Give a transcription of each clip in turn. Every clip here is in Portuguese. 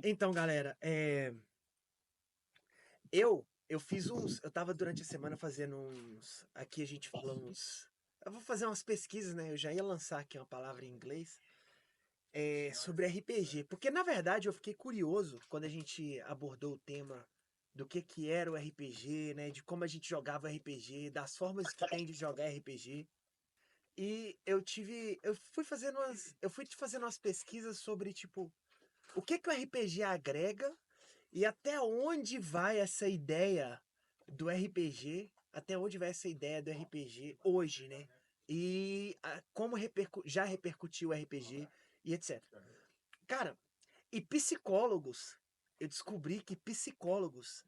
Então, galera, eu fiz uns. Eu tava durante a semana fazendo uns. Aqui a gente fala uns. Eu vou fazer umas pesquisas, né? Eu já ia lançar aqui uma palavra em inglês sobre RPG. Porque, na verdade, eu fiquei curioso quando a gente abordou o tema do que era o RPG, né? De como a gente jogava RPG, das formas que tem de jogar RPG. E eu fui fazendo umas pesquisas sobre, tipo, o que o RPG agrega e até onde vai essa ideia do RPG? Até onde vai essa ideia do RPG hoje, né? E como já repercutiu o RPG e etc. Cara, e psicólogos, eu descobri que psicólogos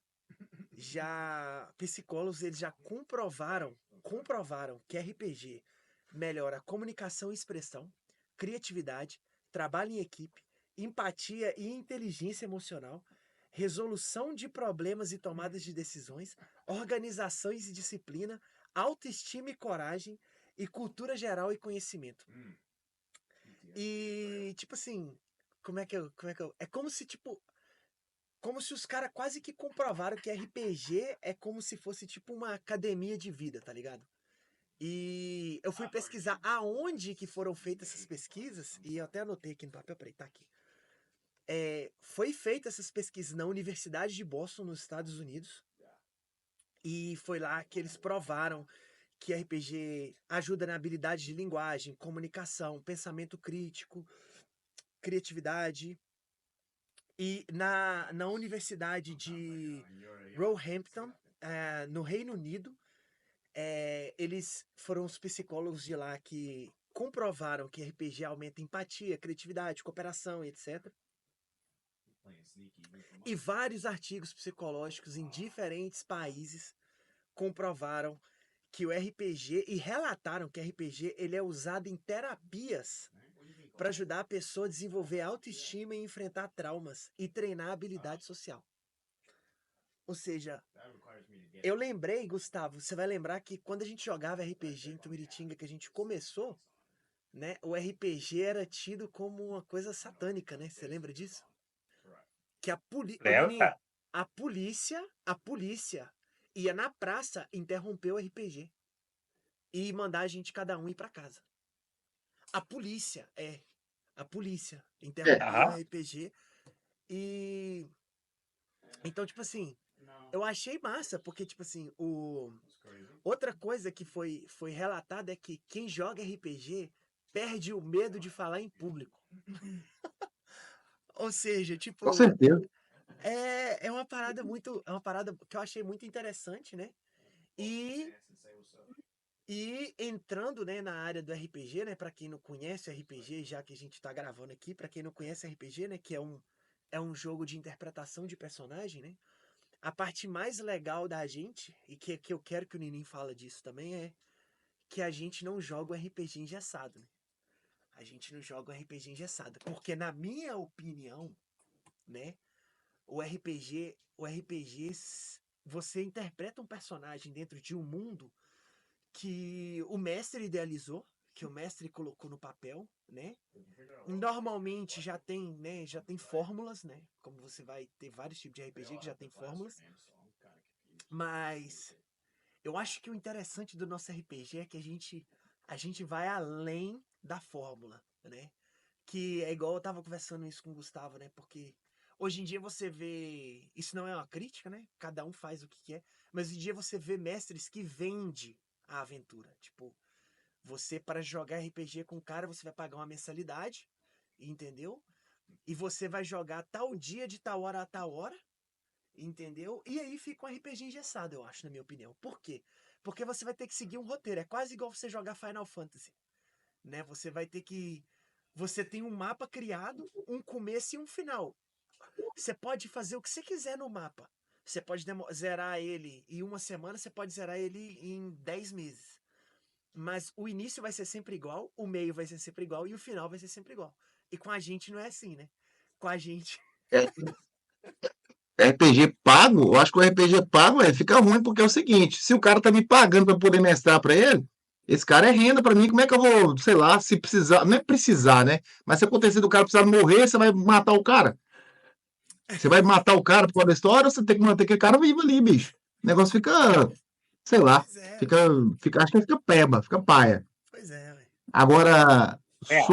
eles já comprovaram que RPG melhora a comunicação e expressão, criatividade, trabalho em equipe, empatia e inteligência emocional, resolução de problemas e tomadas de decisões, organizações e disciplina, autoestima e coragem e cultura geral e conhecimento. E tipo assim, é como se os caras quase que comprovaram que RPG é como se fosse tipo uma academia de vida, tá ligado? E eu fui pesquisar aonde que foram feitas essas pesquisas, e eu até anotei aqui no papel, peraí, tá aqui. Foi feita essas pesquisas na Universidade de Boston, nos Estados Unidos, e foi lá que eles provaram que RPG ajuda na habilidade de linguagem, comunicação, pensamento crítico, criatividade. E na Universidade de Roehampton, no Reino Unido, eles foram os psicólogos de lá que comprovaram que RPG aumenta empatia, criatividade, cooperação, etc. E vários artigos psicológicos em diferentes países comprovaram que o RPG e relataram que o RPG ele é usado em terapias para ajudar a pessoa a desenvolver autoestima e enfrentar traumas e treinar a habilidade social. Ou seja, eu lembrei, Gustavo, você vai lembrar que quando a gente jogava RPG em Tumiritinga, que a gente começou, né? O RPG era tido como uma coisa satânica, né? Você lembra disso? Que Ô, Lembra, Nininho, cara? a polícia ia na praça interromper o RPG e mandar a gente cada um ir para casa. A polícia, a polícia interrompia o Aham. RPG e então, tipo assim, eu achei massa, porque tipo assim, outra coisa que foi relatada é que quem joga RPG perde o medo de falar em público. Ou seja, Com tipo, certeza. é uma parada que eu achei muito interessante, né? E, e entrando, né, na área do RPG, né, para quem não conhece RPG, já que a gente tá gravando aqui, para quem não conhece RPG, né, que é um jogo de interpretação de personagem, né? A parte mais legal da gente, e que eu quero que o Nininho fala disso também, é que a gente não joga o RPG engessado, né? A gente não joga o RPG engessado. Porque, na minha opinião, né? O RPG, você interpreta um personagem dentro de um mundo que o mestre idealizou, que o mestre colocou no papel, né? Normalmente já tem, né? Já tem fórmulas, né? Como você vai ter vários tipos de RPG que já tem fórmulas. Mas eu acho que o interessante do nosso RPG é que a gente vai além da fórmula, né? Que é igual eu tava conversando isso com o Gustavo, né? Porque hoje em dia você vê. Isso não é uma crítica, né? Cada um faz o que quer. Mas hoje em dia você vê mestres que vendem a aventura. Tipo, você para jogar RPG com o cara, você vai pagar uma mensalidade, entendeu? E você vai jogar tal dia de tal hora a tal hora, entendeu? E aí fica um RPG engessado, eu acho, na minha opinião. Por quê? Porque você vai ter que seguir um roteiro. É quase igual você jogar Final Fantasy, né? Você tem um mapa criado, um começo e um final. Você pode fazer o que você quiser no mapa. Você pode zerar ele em uma semana, você pode zerar ele em 10 meses. Mas o início vai ser sempre igual, o meio vai ser sempre igual e o final vai ser sempre igual. E com a gente não é assim, né? Com a gente. É, RPG pago, eu acho que o RPG pago fica ruim porque é o seguinte: se o cara tá me pagando para poder mestrar para ele, esse cara é renda para mim. Como é que eu vou, sei lá, se precisar, não é precisar, né? Mas se acontecer do cara precisar morrer, você vai matar o cara? Você vai matar o cara por causa da história, ou você tem que manter aquele cara vivo ali, bicho. O negócio fica, sei lá, Pois é, fica, velho. acho que fica peba, fica paia. Pois é, velho. Agora, É,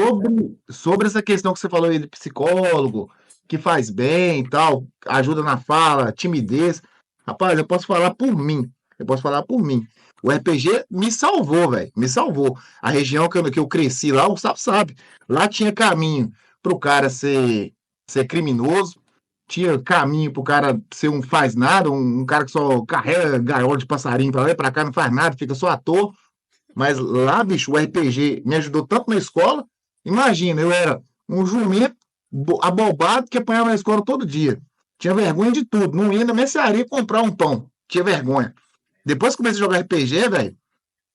sobre essa questão que você falou aí de psicólogo, que faz bem e tal, ajuda na fala, timidez. Rapaz, eu posso falar por mim. Eu posso falar por mim. O RPG me salvou, velho. Me salvou. A região que eu cresci lá, o Gustavo sabe. Lá tinha caminho pro cara ser criminoso, tinha caminho pro cara ser um faz nada, um cara que só carrega gaiola de passarinho pra lá e pra cá, não faz nada, fica só à toa. Mas lá, bicho, o RPG me ajudou tanto na escola. Imagina, eu era um jumento abobado que apanhava na escola todo dia. Tinha vergonha de tudo. Não ia na mercearia comprar um pão. Tinha vergonha. Depois que comecei a jogar RPG, velho,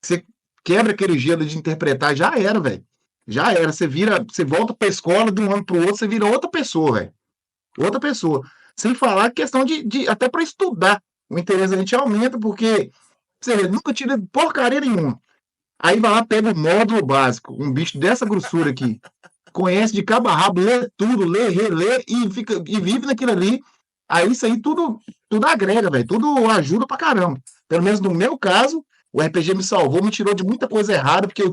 você quebra aquele gelo de interpretar, já era, velho. Já era. Você volta pra escola de um ano pro outro, você vira outra pessoa, velho. Outra pessoa. Sem falar questão até para estudar. O interesse a gente aumenta, porque você nunca tira porcaria nenhuma. Aí vai lá, pega o módulo básico, um bicho dessa grossura aqui, conhece de cabo a rabo, lê tudo, lê, relê e vive naquilo ali. Aí isso aí tudo agrega, velho, tudo ajuda pra caramba. Pelo menos no meu caso, o RPG me salvou, me tirou de muita coisa errada, porque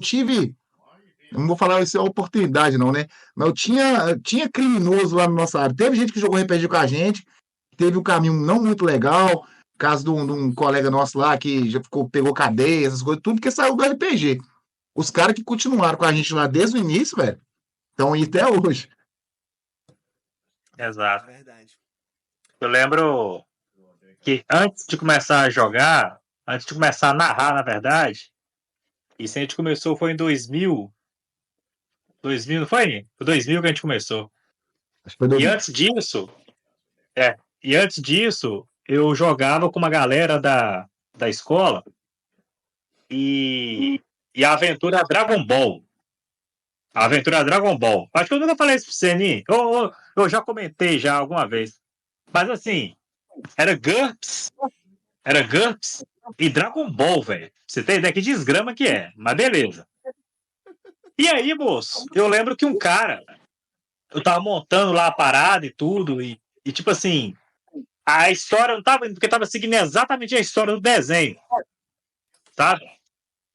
não vou falar isso é oportunidade não, né? Mas tinha criminoso lá na nossa área. Teve gente que jogou RPG com a gente, teve um caminho não muito legal, caso de um colega nosso lá que já pegou cadeia, essas coisas, tudo que saiu do RPG. Os caras que continuaram com a gente lá desde o início, velho, estão aí até hoje. exato. Verdade. Eu lembro que antes de começar a jogar, antes de começar a narrar, na verdade, isso a gente começou foi em 2000. 2000, não foi? Foi 2000 que a gente começou. Acho que foi E 2000. antes disso, e antes disso, eu jogava com uma galera da escola e a aventura Dragon Ball. A aventura Dragon Ball. Acho que eu nunca falei isso pro você, Ni. Eu já comentei já alguma vez. Mas assim, era GURPS e Dragon Ball, velho. Você tem ideia que desgrama que é, mas beleza. E aí, moço, eu lembro que um cara, eu tava montando lá a parada e tudo, e tipo assim, a história não tava indo, porque tava seguindo exatamente a história do desenho, sabe?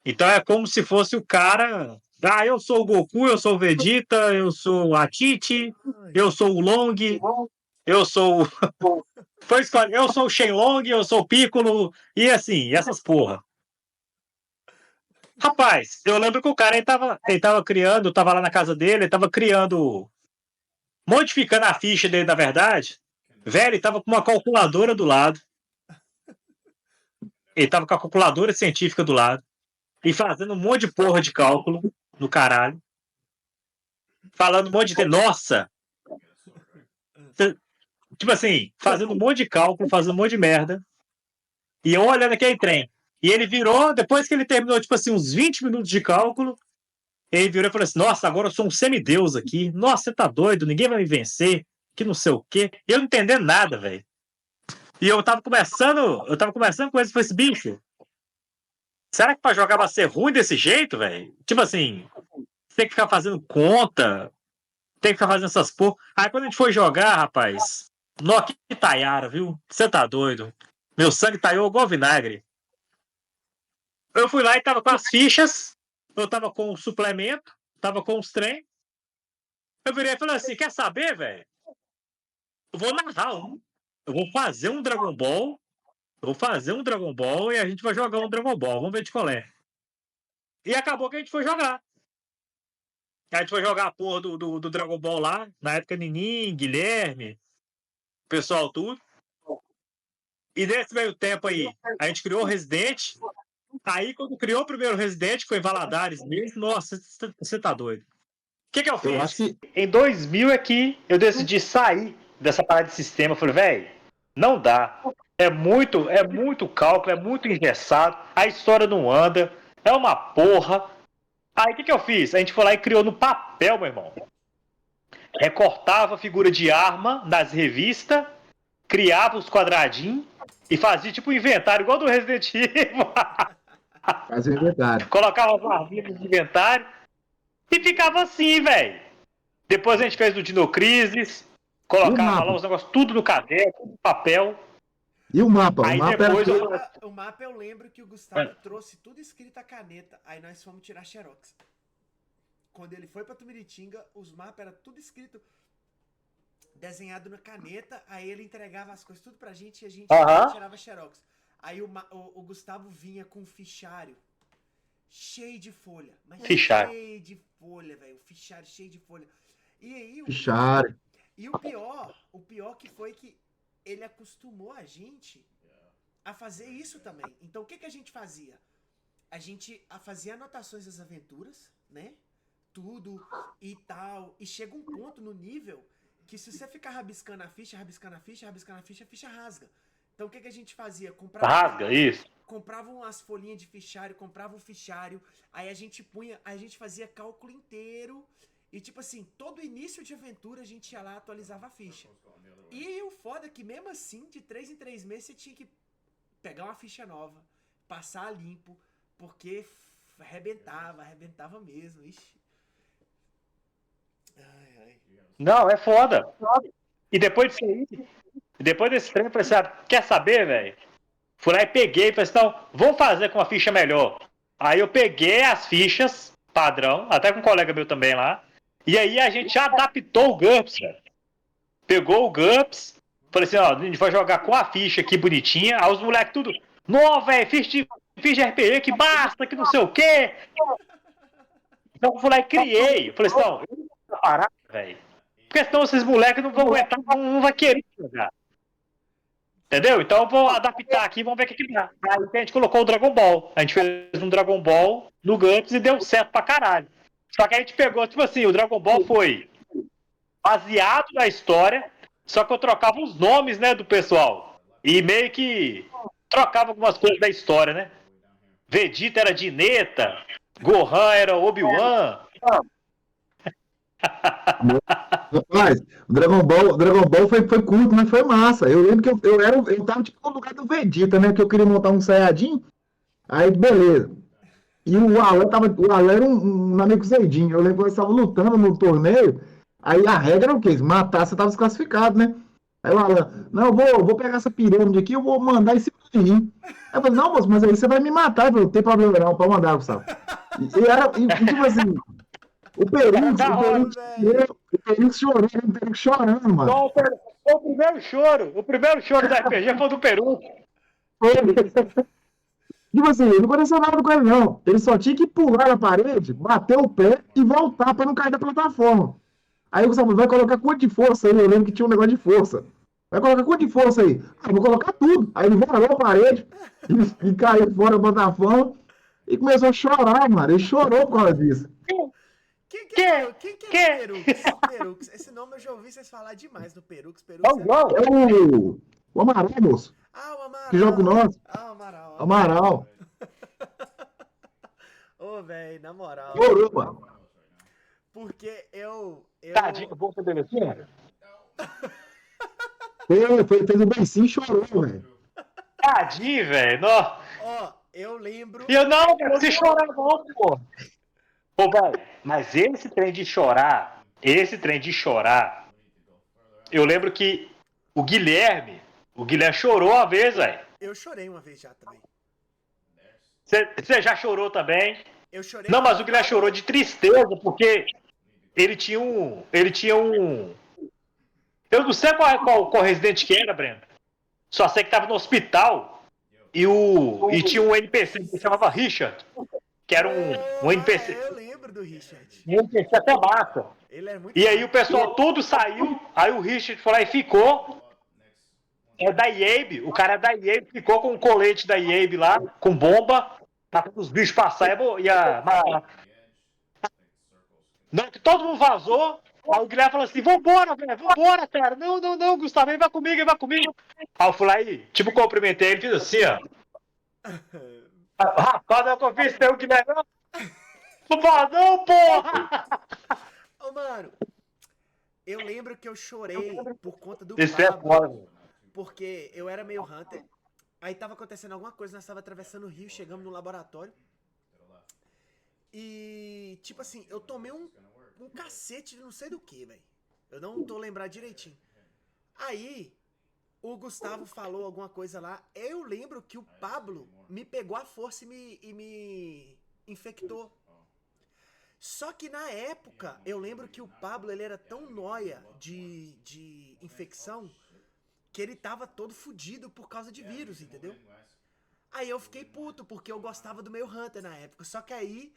Então é como se fosse o cara. Ah, eu sou o Goku, eu sou o Vegeta, eu sou a Titi, Ai, eu sou o Long, eu sou. Foi escolhido, eu sou o Shenlong, eu sou o Piccolo, e assim, essas porra. Rapaz, eu lembro que o cara ele tava criando, tava lá na casa dele, ele tava criando, modificando a ficha dele, na verdade. Velho, ele tava com uma calculadora do lado. Ele tava com a calculadora científica do lado. E fazendo um monte de porra de cálculo no caralho. Falando um monte de. Nossa! Tipo assim, fazendo um monte de cálculo, fazendo um monte de merda. E eu olhando aquele trem. E ele virou, depois que ele terminou, tipo assim, uns 20 minutos de cálculo, ele virou e falou assim: Nossa, agora eu sou um semideus aqui. Nossa, você tá doido, ninguém vai me vencer. Que não sei o quê. Eu não entendendo nada, velho. E eu tava conversando com ele e falei assim, bicho, será que pra jogar vai ser ruim desse jeito, velho? Tipo assim, tem que ficar fazendo conta, tem que ficar fazendo essas porra. Aí quando a gente foi jogar, rapaz, nó que taiara, viu? Você tá doido. Meu sangue taiou igual vinagre. Eu fui lá e tava com as fichas, eu tava com o suplemento, tava com os trem. Eu virei e falei assim, quer saber, velho? Eu vou narrar um. Eu vou fazer um Dragon Ball. Eu vou fazer um Dragon Ball e a gente vai jogar um Dragon Ball. Vamos ver de qual é. E acabou que a gente foi jogar. A gente foi jogar a porra do Dragon Ball lá. Na época, Nininho, Guilherme, pessoal tudo. E nesse meio tempo aí, a gente criou o Resident. Aí, quando criou o primeiro Resident, que foi em Valadares mesmo, nossa, você tá doido. O que eu Eu acho fiz? que Em 2000 é que eu decidi sair dessa parada de sistema. Eu falei, velho, não dá. É muito cálculo, é muito engessado. A história não anda. É uma porra. Aí o que eu fiz? A gente foi lá e criou no papel, meu irmão. Recortava a figura de arma nas revistas, criava os quadradinhos e fazia tipo um inventário igual do Resident Evil. faz o inventário. Colocava as arminhas no inventário e ficava assim, velho. Depois a gente fez o Dino Crisis. Colocava mapa? lá os negócios tudo no caderno, tudo no papel. E o mapa? O Aí mapa era depois aquele. O mapa eu lembro que o Gustavo trouxe tudo escrito a caneta. Aí nós fomos tirar xerox. Quando ele foi pra Tumiritinga, os mapas era tudo escrito, desenhado na caneta. Aí ele entregava as coisas tudo pra gente e a gente Aham. tirava xerox. Aí o Gustavo vinha com um fichário cheio de folha. Mas Fichário. cheio de folha, velho. O fichário cheio de folha. E aí, Fichário. e o pior que foi que ele acostumou a gente a fazer isso também. Então o que, que a gente fazia? A gente fazia anotações das aventuras, né? Tudo e tal. E chega um ponto no nível que se você ficar rabiscando a ficha, rabiscando a ficha, rabiscando a ficha rasga. Então o que, que a gente fazia? Rasga, isso. Comprava umas folhinhas de fichário, comprava um fichário, aí a gente fazia cálculo inteiro. E tipo assim, todo início de aventura a gente ia lá, atualizava a ficha. E o foda é que mesmo assim, de 3 em 3 meses, você tinha que pegar uma ficha nova, passar a limpo, porque arrebentava mesmo, ixi. Ai, ai. Não, é foda. E depois disso aí, depois desse treino, eu falei assim, quer saber, velho? Fui lá e peguei, falei assim, não, vamos fazer com uma ficha melhor. Aí eu peguei as fichas, padrão, até com um colega meu também lá, e aí a gente adaptou o GURPS, velho. Pegou o GURPS, falei assim, ó, a gente vai jogar com a ficha aqui bonitinha, aí os moleques tudo, não, velho, ficha de RPG, que basta, que não sei o quê. Então eu fui lá e criei. Eu falei assim, não, eu não vou parar, velho. Porque senão esses moleques não vão aguentar, não vai querer jogar. Entendeu? Então eu vou adaptar aqui e vamos ver o que dá. Aí a gente colocou o Dragon Ball. A gente fez um Dragon Ball no GURPS e deu certo pra caralho. Só que a gente pegou, tipo assim, o Dragon Ball foi baseado na história, só que eu trocava os nomes, né, do pessoal. E meio que trocava algumas coisas da história, né? Vegeta era Dineta, Gohan era Obi-Wan. Rapaz, o Dragon Ball foi curto, mas foi massa. Eu lembro que eu tava tipo no lugar do Vegeta, né? Que eu queria montar um Saiyajin. Aí, beleza. E o Alan era um amigo Zeidinho. Eu lembro que eles estavam lutando no torneio. Aí a regra era o quê? Se matar, você tava desclassificado, né? Aí o Alan, não, eu vou pegar essa pirâmide aqui, eu vou mandar em cima de mim. Aí eu falei, não, moço, mas aí você vai me matar. Eu falei, não tem problema não, pode mandar, Gustavo. E tipo assim, o Perix, Da o hora, Perix, velho. o Perix chorando, o Perix chorando, mano. Então, o primeiro choro da RPG foi do Peru. Tipo assim, não aconteceu nada com ele, não. Ele só tinha que pular na parede, bater o pé e voltar pra não cair da plataforma. Aí o Gustavo, vai colocar quanto de força aí? Eu lembro que tinha um negócio de força. Vai colocar quanto de força aí? Ah, vou colocar tudo. Aí ele varou a parede e caiu fora da plataforma e começou a chorar, mano. Ele chorou por causa disso. Quem que é Perux? Perux. Esse nome eu já ouvi vocês falar demais do Perux. Perux é... É o Amaral, moço, Ah, o que joga com Amaral. nós. Ah, o Amaral. Amaral. Ô, velho, na moral. Chorou, mano. Porque Tadinho, vou fazer assim. Fez o beicinho e chorou, velho. Tadinho, velho. Ó, eu lembro... E eu não, cara, se chorar não, pô. Ô, velho, mas esse trem de chorar, eu lembro que o Guilherme chorou uma vez, velho. Eu chorei uma vez já também. Você já chorou também? Eu chorei... Não, mas o Guilherme chorou de tristeza, porque ele tinha um... Eu não sei qual residente que era, Breno. Só sei que tava no hospital e tinha um NPC que se chamava Richard, que era um NPC. Eu lembro do Richard. Um NPC até massa. Ele é muito... E aí o pessoal todo saiu, aí o Richard foi lá e ficou. É da IAB, o cara é da IAB, ficou com um colete da IAB lá, com bomba, pra os bichos passarem e ia matar. Não, que todo mundo vazou. Aí o Guilherme falou assim: vambora, velho, vambora, cara. Não, Gustavo, ele vai comigo. Aí eu fui lá e, tipo, cumprimentei ele, fiz assim, ó. Rapaz, não confio isso, o Guilherme. Não faz não, porra! Ô, mano, eu lembro que eu chorei por conta do Isso é Pablo, foda. porque eu era meio Hunter. Aí tava acontecendo alguma coisa, nós tava atravessando o rio, chegamos no laboratório. E, tipo assim, eu tomei um cacete de não sei do que, velho. Eu não tô lembrado direitinho. Aí, o Gustavo falou alguma coisa lá. Eu lembro que o Pablo me pegou à força e me infectou. Só que na época, eu lembro que o Pablo ele era tão nóia de infecção que ele tava todo fudido por causa de vírus, entendeu? Aí eu fiquei puto, porque eu gostava do meu Hunter na época. Só que aí,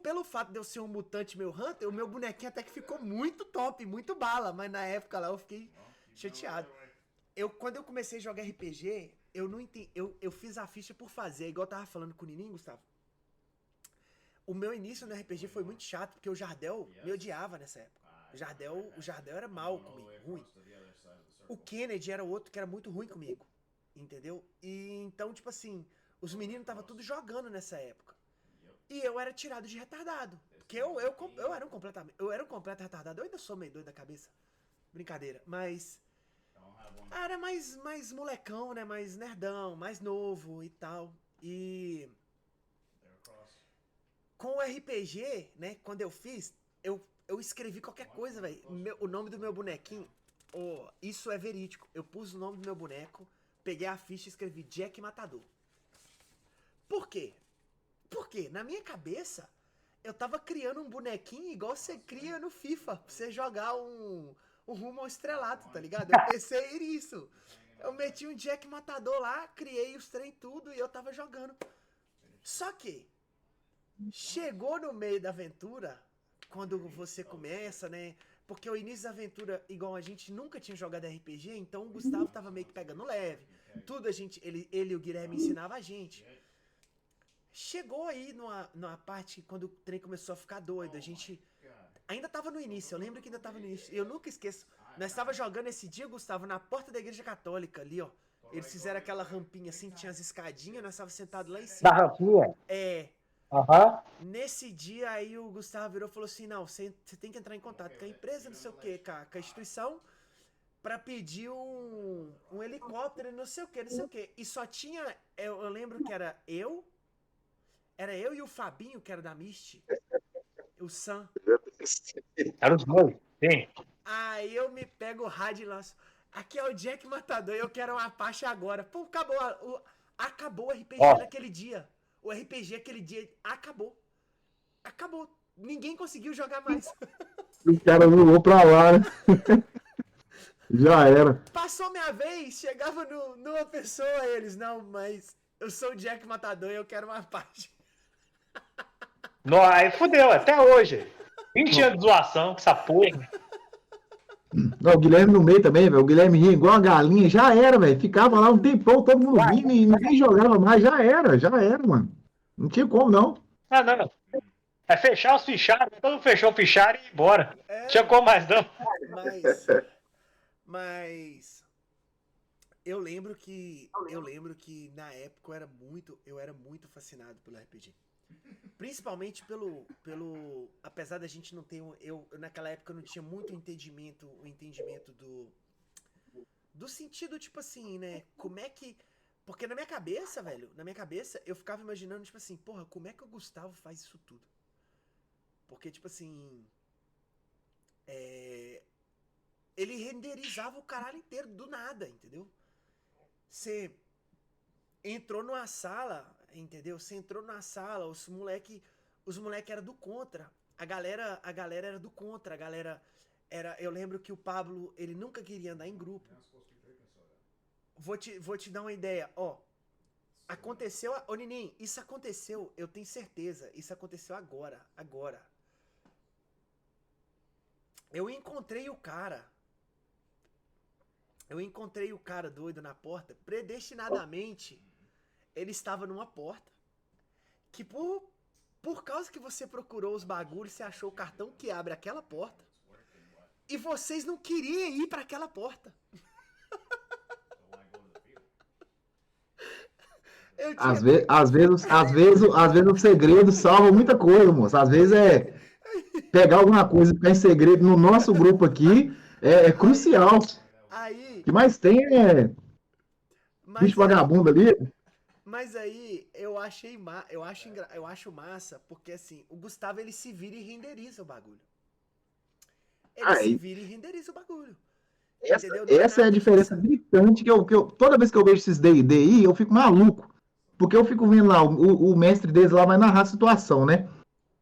pelo fato de eu ser um mutante meu Hunter, o meu bonequinho até que ficou muito top, muito bala. Mas na época lá eu fiquei chateado. Quando eu comecei a jogar RPG, eu não entendi. Eu fiz a ficha por fazer, igual eu tava falando com o Nininho, Gustavo. O meu início no RPG foi muito chato, porque o Jardel me odiava nessa época. O Jardel era mal comigo, ruim. O Kennedy era outro que era muito ruim comigo, entendeu? E então, tipo assim, os meninos estavam tudo jogando nessa época. E eu era tirado de retardado. Porque eu era um completo retardado. Eu ainda sou meio doido da cabeça. Brincadeira. Mas era mais molecão, né? Mais nerdão, mais novo e tal. E com o RPG, né? Quando eu fiz, eu escrevi qualquer coisa, velho. O nome do meu bonequinho, isso é verídico. Eu pus o nome do meu boneco, peguei a ficha e escrevi Jack Matador. Por quê? Porque na minha cabeça, eu tava criando um bonequinho igual você cria no FIFA, pra você jogar um rumo ao estrelato, tá ligado? Eu pensei nisso. Eu meti um Jack Matador lá, criei os trem tudo e eu tava jogando. Só que chegou no meio da aventura, quando você começa, né? Porque o início da aventura, igual a gente nunca tinha jogado RPG, então o Gustavo tava meio que pegando leve. Tudo ele e o Guilherme ensinavam a gente. Chegou aí numa parte quando o trem começou a ficar doido. A gente ainda tava no início, eu lembro que ainda tava no início. Eu nunca esqueço. Nós tava jogando esse dia, Gustavo, na porta da igreja católica ali, ó. Eles fizeram aquela rampinha assim, que tinha as escadinhas, nós tava sentado lá em cima. Da rampinha? É. Aham. Nesse dia aí o Gustavo virou e falou assim, não, você tem que entrar em contato com a empresa, não sei o que, com a instituição, pra pedir um helicóptero, não sei o que, não sei o que. E só tinha, eu lembro que era eu e o Fabinho, que era da Misty, o Sam. Era os dois. Sim. Aí eu me pego o rádio e lanço, aqui é o Jack Matador, eu quero uma Apache agora. Pô, acabou o RPG Ó. naquele dia. O RPG aquele dia acabou. Acabou. Ninguém conseguiu jogar mais. O cara voou pra lá, né? Já era. Passou minha vez, chegava numa pessoa, eles, não, mas eu sou o Jack Matador e eu quero uma parte. Não, aí fudeu, até hoje. 20 anos de zoação com essa porra. Não, o Guilherme no meio também, velho. O Guilherme ria igual uma galinha. Já era, velho. Ficava lá um tempão, todo mundo vindo e ninguém jogava mais. Já era, mano. Não tinha como, não. Ah, não. É fechar os fichários, todo mundo fechou o fichário e ir embora. É, Tinha como mais não. mas eu lembro que na época eu era muito fascinado pelo RPG. Principalmente apesar da gente não ter eu naquela época eu não tinha muito o entendimento do sentido, tipo assim, né? Como é que porque na minha cabeça, velho, eu ficava imaginando, tipo assim, porra, como é que o Gustavo faz isso tudo? Porque, tipo assim, ele renderizava o caralho inteiro do nada, entendeu? Você entrou numa sala, entendeu? Você entrou na sala, os moleque era do contra. A galera era do contra, eu lembro que o Pablo, ele nunca queria andar em grupo. Vou te dar uma ideia, ó. Aconteceu, ô Nininho, isso aconteceu, eu tenho certeza, isso aconteceu agora. Eu encontrei o cara doido na porta, predestinadamente, ele estava numa porta, que por causa que você procurou os bagulhos, você achou o cartão que abre aquela porta, e vocês não queriam ir para aquela porta. Às vezes o segredo salva muita coisa, moço. Às vezes é pegar alguma coisa e ficar em segredo no nosso grupo aqui é crucial. Aí, O que mais tem é bicho mas aí, vagabundo ali. mas aí eu acho massa, porque assim, o Gustavo ele se vira e renderiza o bagulho. Ele se Aí, vira e renderiza o bagulho. Entendeu? Não é Essa é a nada diferença forçado. gritante toda vez que eu vejo esses D&D aí, eu fico maluco. Porque eu fico vendo lá, o mestre deles lá vai narrar a situação, né?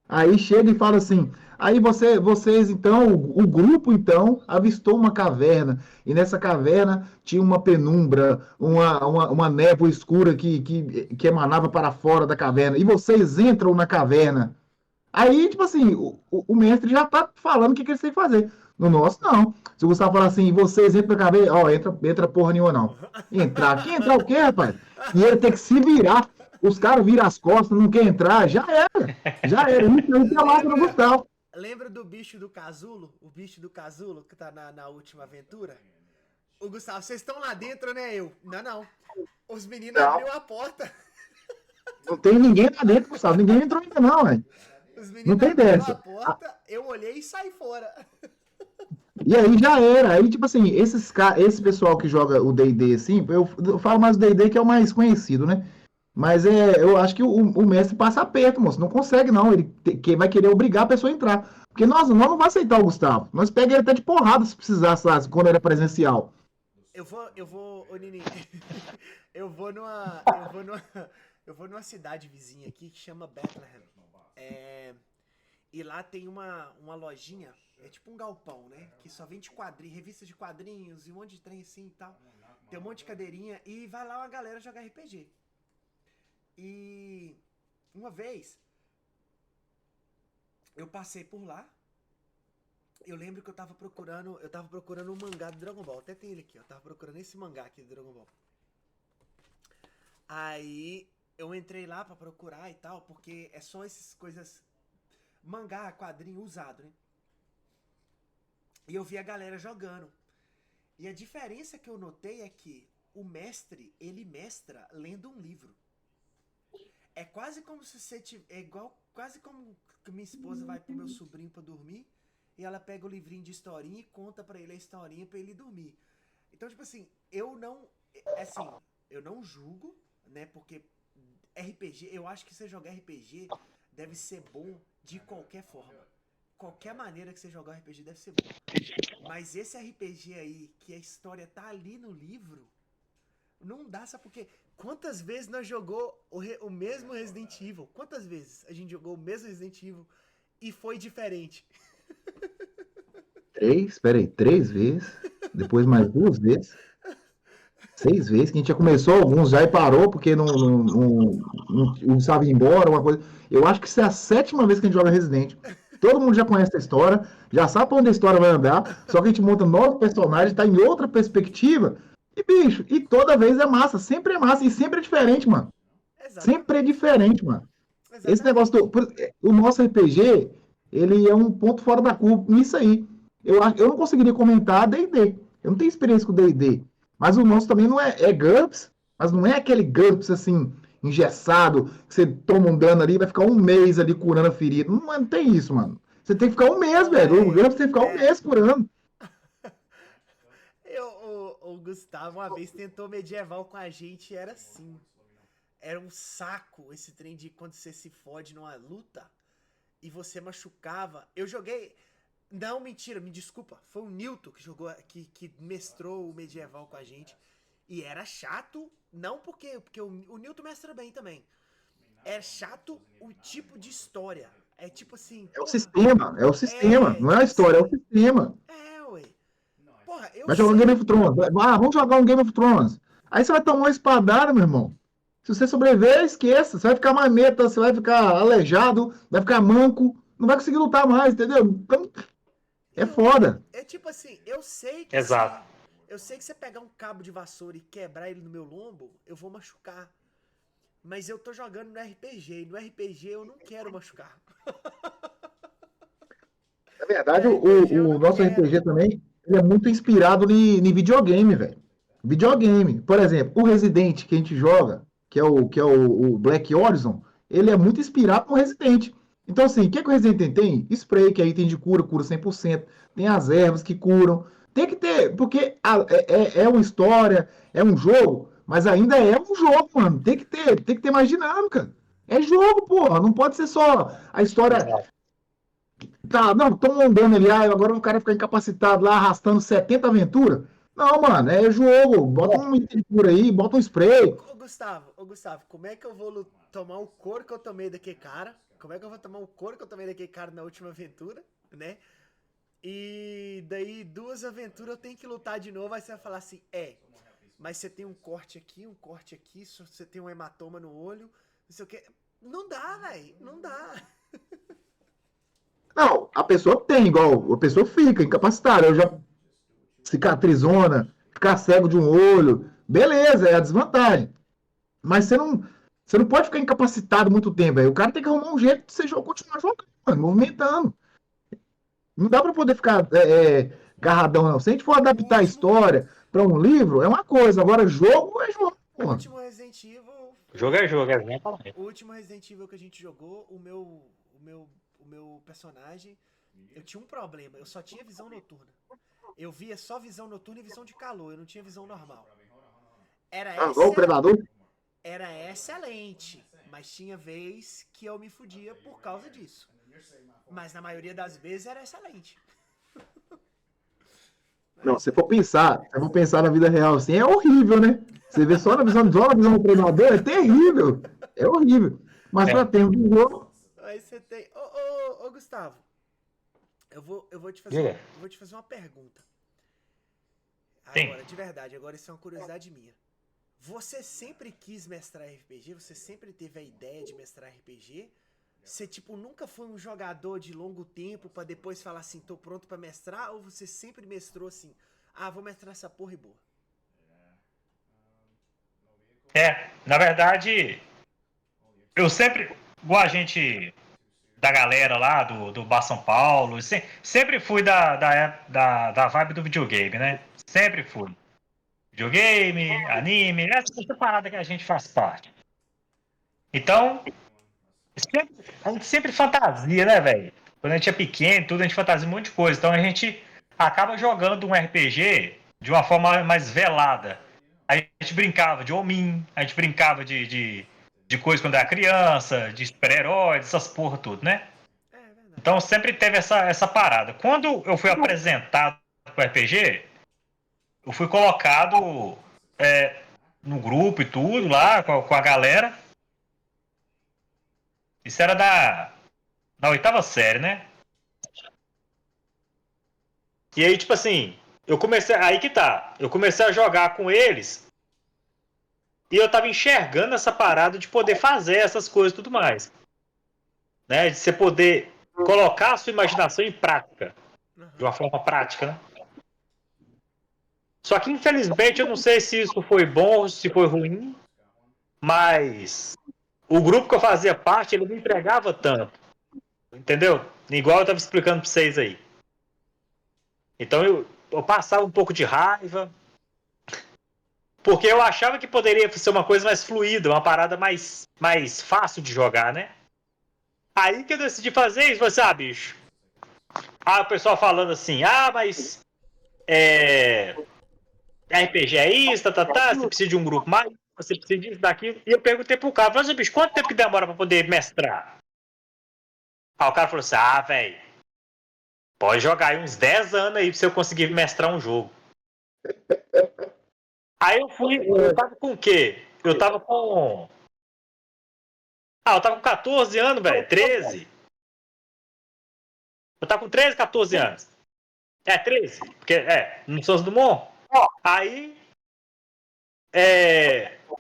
Aí chega e fala assim, aí vocês então, o grupo então, avistou uma caverna, e nessa caverna tinha uma penumbra, uma névoa escura que emanava para fora da caverna, e vocês entram na caverna. Aí, tipo assim, o mestre já tá falando o que eles têm que fazer. No nosso, não. Se o Gustavo falar assim, vocês entram na caverna, ó, entra porra nenhuma, não. Entrar. Aqui entrar o quê, rapaz? E ele tem que se virar. Os caras viram as costas, não quer entrar, já era. Já era. Isso aí tem a massa do Lembra, Gustavo. lembra do bicho do casulo? O bicho do casulo que tá na última aventura? O Gustavo, vocês estão lá dentro, né? Eu. Não, não. Os meninos Não. abriu a porta. Não tem ninguém lá dentro, Gustavo. Ninguém entrou ainda, não, velho. Os Não meninos tem abriram a dessa. porta, eu olhei e saí fora. E aí já era. Aí, tipo assim, esse pessoal que joga o D&D, assim, eu falo mais do D&D que é o mais conhecido, né? Mas eu acho que o mestre passa aperto, moço. Não consegue, não. Que vai querer obrigar a pessoa a entrar. Porque nós não vamos aceitar o Gustavo. Nós pegamos ele até de porrada se precisasse, lá, quando era presencial. Ô Nini, eu vou numa, eu vou numa cidade vizinha aqui que chama Bethlehem. E lá tem uma lojinha, é tipo um galpão, né? Que só vende quadrinhos, revistas de quadrinhos e um monte de trem assim e tal. Tem um monte de cadeirinha e vai lá uma galera jogar RPG. E uma vez eu passei por lá. Eu lembro que eu tava procurando um mangá do Dragon Ball. Até tem ele aqui, eu tava procurando esse mangá aqui do Dragon Ball. Aí eu entrei lá pra procurar e tal, porque é só essas coisas, mangá, quadrinho usado, né? E eu vi a galera jogando. E a diferença que eu notei é que o mestre, ele mestra lendo um livro. É quase como se você quase como que minha esposa vai pro meu sobrinho pra dormir e ela pega o livrinho de historinha e conta pra ele a historinha pra ele dormir. Então, tipo assim, eu não julgo, né? Porque RPG, eu acho que você jogar RPG deve ser bom de qualquer forma. Qualquer maneira que você jogar RPG deve ser bom. Mas esse RPG aí, que a história tá ali no livro, não dá, sabe por quê? Quantas vezes nós jogou o mesmo Resident Evil? Quantas vezes a gente jogou o mesmo Resident Evil e foi diferente? Três vezes. Depois mais 2 vezes. 6 vezes, que a gente já começou alguns já e parou, porque não estava indo embora, uma coisa. Eu acho que isso é a 7ª vez que a gente joga Resident. Todo mundo já conhece a história, já sabe pra onde a história vai andar, só que a gente monta novos personagens, tá em outra perspectiva. E, bicho, e toda vez é massa, sempre é massa, e sempre é diferente, mano. Sempre é Exatamente. diferente, mano. Esse negócio Exatamente. o nosso RPG, ele é um ponto fora da curva nisso aí. Eu não conseguiria comentar D&D. Eu não tenho experiência com D&D. Mas o nosso também não é GURPS, mas não é aquele GURPS assim, engessado, que você toma um dano ali e vai ficar um mês ali curando a ferida. Não tem isso, mano. Você tem que ficar um mês, Não velho. O é. GURPS tem que ficar um mês curando. O Gustavo uma vez tentou medieval com a gente e era assim. Era um saco esse trem de quando você se fode numa luta e você machucava. Eu joguei. Não, mentira, me desculpa. Foi o Newton que jogou, que mestrou o medieval com a gente. E era chato, não porque o Newton mestra bem também. É chato o tipo de história. É tipo assim. É o Porra, sistema. Não é a tipo história, é o assim. sistema. Ué. Porra, eu Vai jogar um Game sei. of Thrones. Vamos jogar um Game of Thrones. Aí você vai tomar uma espadada, meu irmão. Se você sobreviver, esqueça. Você vai ficar marmeta, você vai ficar aleijado, vai ficar manco, não vai conseguir lutar mais, entendeu? Então, é E outra, foda. é tipo assim, eu sei que Exato. se você pegar um cabo de vassoura e quebrar ele no meu lombo, eu vou machucar. Mas eu tô jogando no RPG, e no RPG eu não quero machucar. Na No verdade, RPG eu o não nosso quero. RPG também ele é muito inspirado em videogame, velho. Videogame. Por exemplo, o Resident que a gente joga, que é o Black Horizon, ele é muito inspirado no Resident. Então, assim, o que o Resident tem? Spray, que aí tem de cura 100%. Tem as ervas que curam. Tem que ter, porque é uma história, é um jogo, mas ainda é um jogo, mano. Tem que ter mais dinâmica. É jogo, porra. Não pode ser só a história. tá, não, estão andando ali, agora o cara fica incapacitado lá, arrastando 70 aventuras. Não, mano, é jogo. Bota um item por aí, bota um spray. Ô Gustavo, como é que eu vou tomar o couro que eu tomei daquele cara? Como é que eu vou tomar o couro que eu tomei daquele cara na última aventura, né? E daí, 2 aventuras eu tenho que lutar de novo, aí você vai falar assim, mas você tem um corte aqui, você tem um hematoma no olho, não sei o que. Não dá, velho, não dá. Não, a pessoa tem, igual, a pessoa fica incapacitada. Eu já cicatrizona, ficar cego de um olho, beleza, é a desvantagem. Mas você não pode ficar incapacitado muito tempo, velho. O cara tem que arrumar um jeito de você continuar jogando, mano, movimentando. Não dá pra poder ficar garradão, não. Se a gente for O adaptar a último, história pra um livro, é uma coisa. Agora, jogo é jogo, o mano. último Resident Evil, Jogo é jogo, é exatamente. o último Resident Evil que a gente jogou, o meu personagem, eu tinha um problema, eu só tinha visão noturna. Eu via só visão noturna e visão de calor, eu não tinha visão normal. Era Igual o Predador. Era excelente, mas tinha vez que eu me fudia por causa disso. Mas na maioria das vezes era excelente. Não, se for pensar na vida real assim, é horrível, né? Você vê só na visão do Predador, é terrível. É horrível. Mas É. pra termos do jogo, Aí você tem. Ô, Gustavo, eu vou te fazer, Diga. eu vou te fazer uma pergunta. Sim. Agora, de verdade, agora isso é uma curiosidade minha. Você sempre quis mestrar RPG? Você sempre teve a ideia de mestrar RPG? Você, tipo, nunca foi um jogador de longo tempo pra depois falar assim, tô pronto pra mestrar? Ou você sempre mestrou assim, vou mestrar essa porra e boa? Na verdade, eu sempre, igual a gente da galera lá do Bar São Paulo, sempre fui da vibe do videogame, né? Sempre fui. Videogame, anime, essa parada que a gente faz parte. Então, a gente sempre fantasia, né, velho? Quando a gente é pequeno, tudo, a gente fantasia um monte de coisa. Então a gente acaba jogando um RPG de uma forma mais velada. A gente brincava de homin, a gente brincava de coisa quando era criança, de super-heróis, essas porra tudo, né? É verdade. Então sempre teve essa parada. Quando eu fui apresentado pro RPG, eu fui colocado no grupo e tudo lá, com a galera. Isso era na 8ª série, né? E aí, tipo assim, eu comecei. Aí que tá. Eu comecei a jogar com eles. E eu tava enxergando essa parada de poder fazer essas coisas e tudo mais. Né? De você poder colocar a sua imaginação em prática. De uma forma prática, né? Só que, infelizmente, eu não sei se isso foi bom ou se foi ruim. Mas o grupo que eu fazia parte, ele não entregava tanto. Entendeu? Igual eu tava explicando pra vocês aí. Então eu passava um pouco de raiva. Porque eu achava que poderia ser uma coisa mais fluida, uma parada mais fácil de jogar, né? Aí que eu decidi fazer isso, você, bicho. O pessoal falando assim, mas RPG é isso, você precisa de um grupo mais, você precisa disso, daquilo. E eu perguntei pro cara, falei assim, bicho, quanto tempo que demora pra poder mestrar? Aí o cara falou assim, velho, pode jogar aí uns 10 anos aí pra você conseguir mestrar um jogo. Aí eu tava com o quê? Eu tava com 14 anos, velho, 13. Eu tava com 13, 14 anos. 13, porque no Santos Dumont. Aí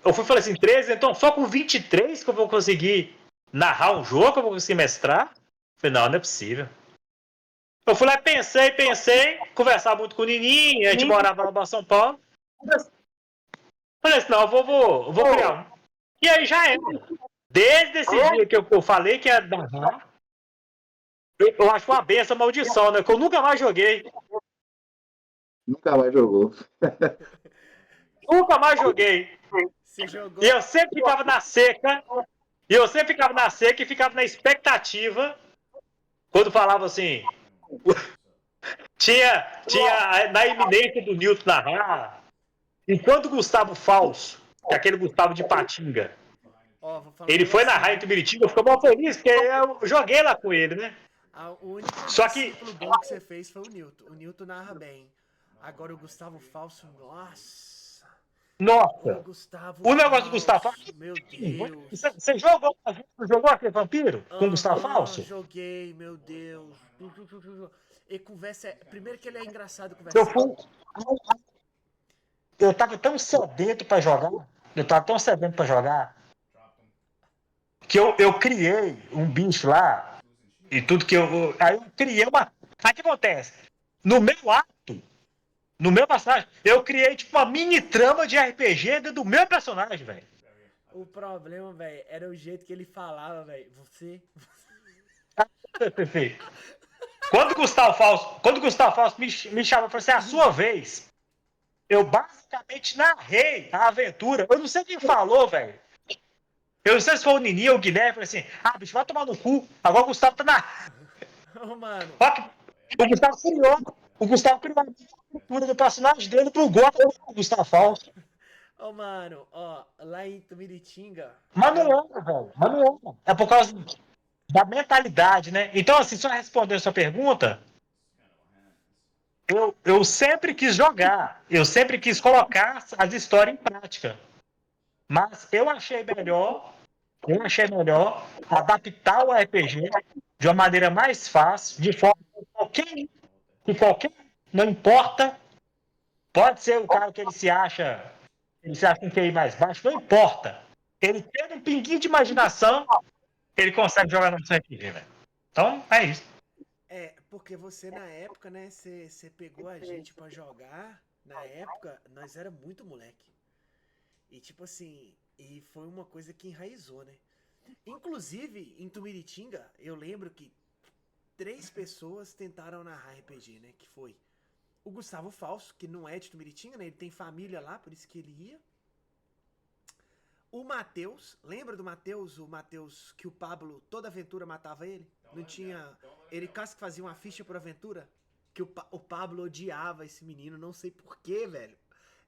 eu falei assim, 13, então só com 23 que eu vou conseguir narrar um jogo, que eu vou conseguir mestrar? Eu falei, não é possível. Eu fui lá e pensei, conversava muito com o Nininho, a gente morava lá em São Paulo. Falei assim, não, eu vou criar um. E aí já era. Desde esse dia que eu falei que ia narrar, eu acho uma benção, uma maldição, né? Que eu nunca mais joguei. nunca mais jogou. Nunca mais joguei. Você jogou. E eu sempre ficava na seca. E ficava na expectativa. Quando falava assim. tinha na iminência do Newton narrar. Enquanto o Gustavo Falso, que é aquele Gustavo de Patinga, Vou falar ele um foi negócio narrar aí. em Tumiritiba, eu fiquei mal feliz, porque eu joguei lá com ele, né? O único Só que, discípulo bom que você fez foi o Newton. O Newton narra bem. Agora o Gustavo Falso, nossa. O nossa, Gustavo o negócio do Gustavo Falso. Falso, meu Deus. Você jogou aquele vampiro com o Gustavo Aham, Falso? joguei, meu Deus. E conversa. Primeiro que ele é engraçado Eu conversando. fui. Eu tava tão sedento pra jogar. Eu tava tão sedento pra jogar. Que eu criei um bicho lá. E tudo que eu. Aí eu criei uma. Aí o que acontece? No meu ato, no meu personagem, eu criei tipo uma mini trama de RPG dentro do meu personagem, velho. O problema, velho, era o jeito que ele falava, velho. Você. Perfeito. Quando o Gustavo Fausto me chamou e falou assim: é a sua vez. Eu basicamente narrei a aventura. Eu não sei quem falou, velho. Eu não sei se foi o Nini ou o Guilherme. Falei assim: bicho, vai tomar no cu. Agora o Gustavo tá na. Ô, mano. O Gustavo criou. O Gustavo criou a aventura do personagem dele pro Gustavo Fausto. Ô, mano, ó, lá em Tumiritinga. Mas não é, velho. Mas não é. É por causa da mentalidade, né? Então, assim, só respondendo a sua pergunta, eu sempre quis jogar, eu sempre quis colocar as histórias em prática. Mas eu achei melhor adaptar o RPG de uma maneira mais fácil, de forma que qualquer, não importa, pode ser o cara que ele se acha um QI mais baixo, não importa. Ele tendo um pinguinho de imaginação, ele consegue jogar no RPG, velho. Então, é isso. Porque você na época, né, você pegou a gente pra jogar. Na época, nós era muito moleque. E tipo assim, e foi uma coisa que enraizou, né? Inclusive, em Tumiritinga, eu lembro que 3 pessoas tentaram narrar RPG, né? Que foi o Gustavo Falso, que não é de Tumiritinga, né? Ele tem família lá, por isso que ele ia. O Matheus, lembra do Matheus? O Matheus que o Pablo, toda aventura matava ele? Não tinha. Ele quase que fazia uma ficha por aventura? Que o Pablo odiava esse menino, não sei porquê, velho.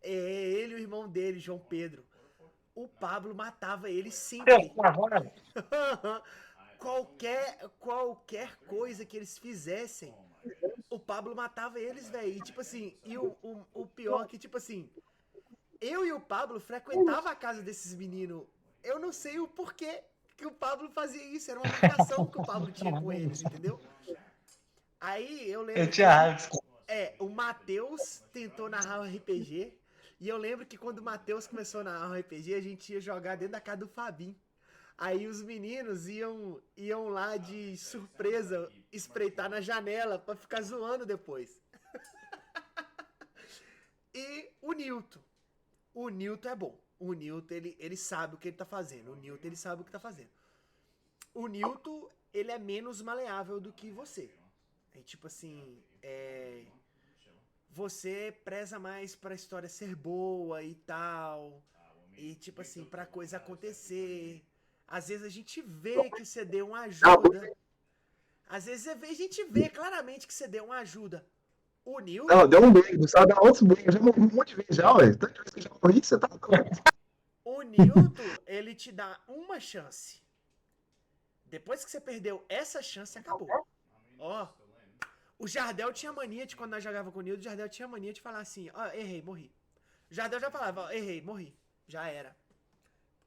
É ele e o irmão dele, João Pedro. O Pablo matava ele sempre. qualquer coisa que eles fizessem, o Pablo matava eles, velho. E tipo assim, o pior que, tipo assim, eu e o Pablo frequentava a casa desses meninos. Eu não sei o porquê que o Pablo fazia isso. Era uma marcação que o Pablo tinha com eles, entendeu? Aí eu Eu lembro que tinha raiva. o Matheus tentou narrar o RPG. E eu lembro que quando o Matheus começou a narrar o RPG, a gente ia jogar dentro da casa do Fabinho. Aí os meninos iam lá de surpresa espreitar na janela pra ficar zoando depois. E o Newton. O Newton é bom. O Newton, ele sabe o que ele tá fazendo. O Newton, ele sabe o que tá fazendo. O Newton, ele é menos maleável do que você. É tipo assim, você preza mais pra história ser boa e tal. E tipo assim, pra coisa acontecer. Às vezes a gente vê que você deu uma ajuda. Às vezes a gente vê claramente que você deu uma ajuda. O Não, Newton, deu um beijo, Gustavo dá outros beijos. Eu já morri um monte de vezes já, ué. Tanta vez que eu já morri, você tá doido. o Newton, ele te dá uma chance. Depois que você perdeu essa chance, acabou. Ó, o Jardel tinha mania de, quando nós jogava com o Newton, o Jardel tinha mania de falar assim, ó, errei, morri. O Jardel já falava, ó, errei, morri. Já era.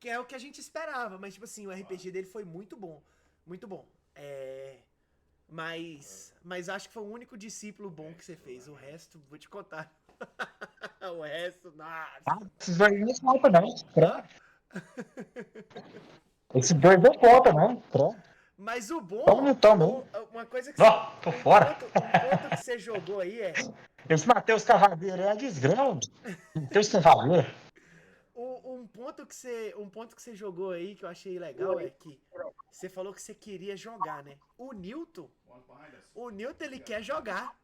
Que é o que a gente esperava, mas tipo assim, o RPG dele foi muito bom. Muito bom. Mas acho que foi o único discípulo bom que você fez. O resto, vou te contar. O resto, nossa. Esses dois não conta, não. Pronto. Esses dois não conta, não. Pronto. Mas o Então não bom, tamo. uma coisa que você. Ó, tô fora. Um ponto que você jogou aí é. Esse Matheus Cavadeiro é desgrama. Matheus Cavadeiro. Um ponto que você jogou aí que eu achei legal é que você falou que você queria jogar, né? O Newton, ele quer jogar.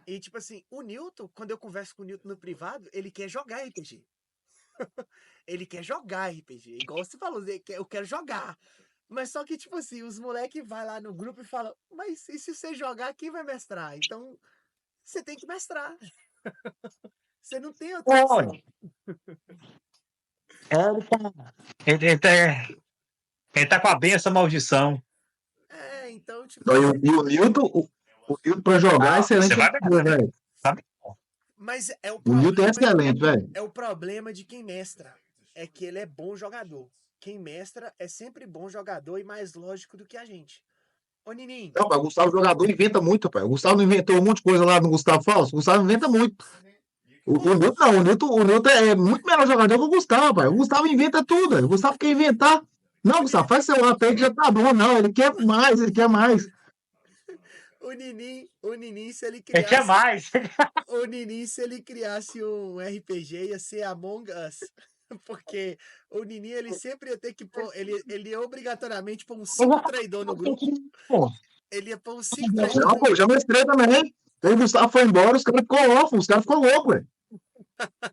E tipo assim, o Newton, quando eu converso com o Newton no privado, ele quer jogar RPG. Ele quer jogar RPG. Igual você falou, eu quero jogar. Mas só que, tipo assim, os moleques vai lá no grupo e falam, mas e se você jogar, quem vai mestrar? Então, você tem que mestrar. Você não tem outra opção. Ele tá com a benção maldição. Então, tipo. Então, e o Newton pra jogar é excelente Você vai jogador, velho. Sabe? Mas é o O Newton é problema. excelente, velho. É o problema de quem mestra. É que ele é bom jogador. Quem mestra é sempre bom jogador e mais lógico do que a gente. Ô, Nininho. Não, pai, o Gustavo jogador inventa muito, pai. O Gustavo não inventou um monte de coisa lá no Gustavo Falso. O Gustavo inventa muito. O Newton não, o Newton é muito melhor jogador que o Gustavo, pai. O Gustavo inventa tudo, velho. O Gustavo quer inventar. Não, Gustavo, faz seu até que já tá bom, não. Ele quer mais, ele quer mais. O Nininho, se ele Ele quer criasse. mais. O Nininho, se ele criasse um RPG, ia ser Among Us. Porque o Nininho, ele sempre ia ter que pôr. Ele ia obrigatoriamente pôr uns 5 traidores no grupo. Pô, Ele ia pôr uns 5 Não, traidores pô, no já mestrei também. Aí o Gustavo foi embora, os caras ficou órfãos, os caras ficou loucos, velho.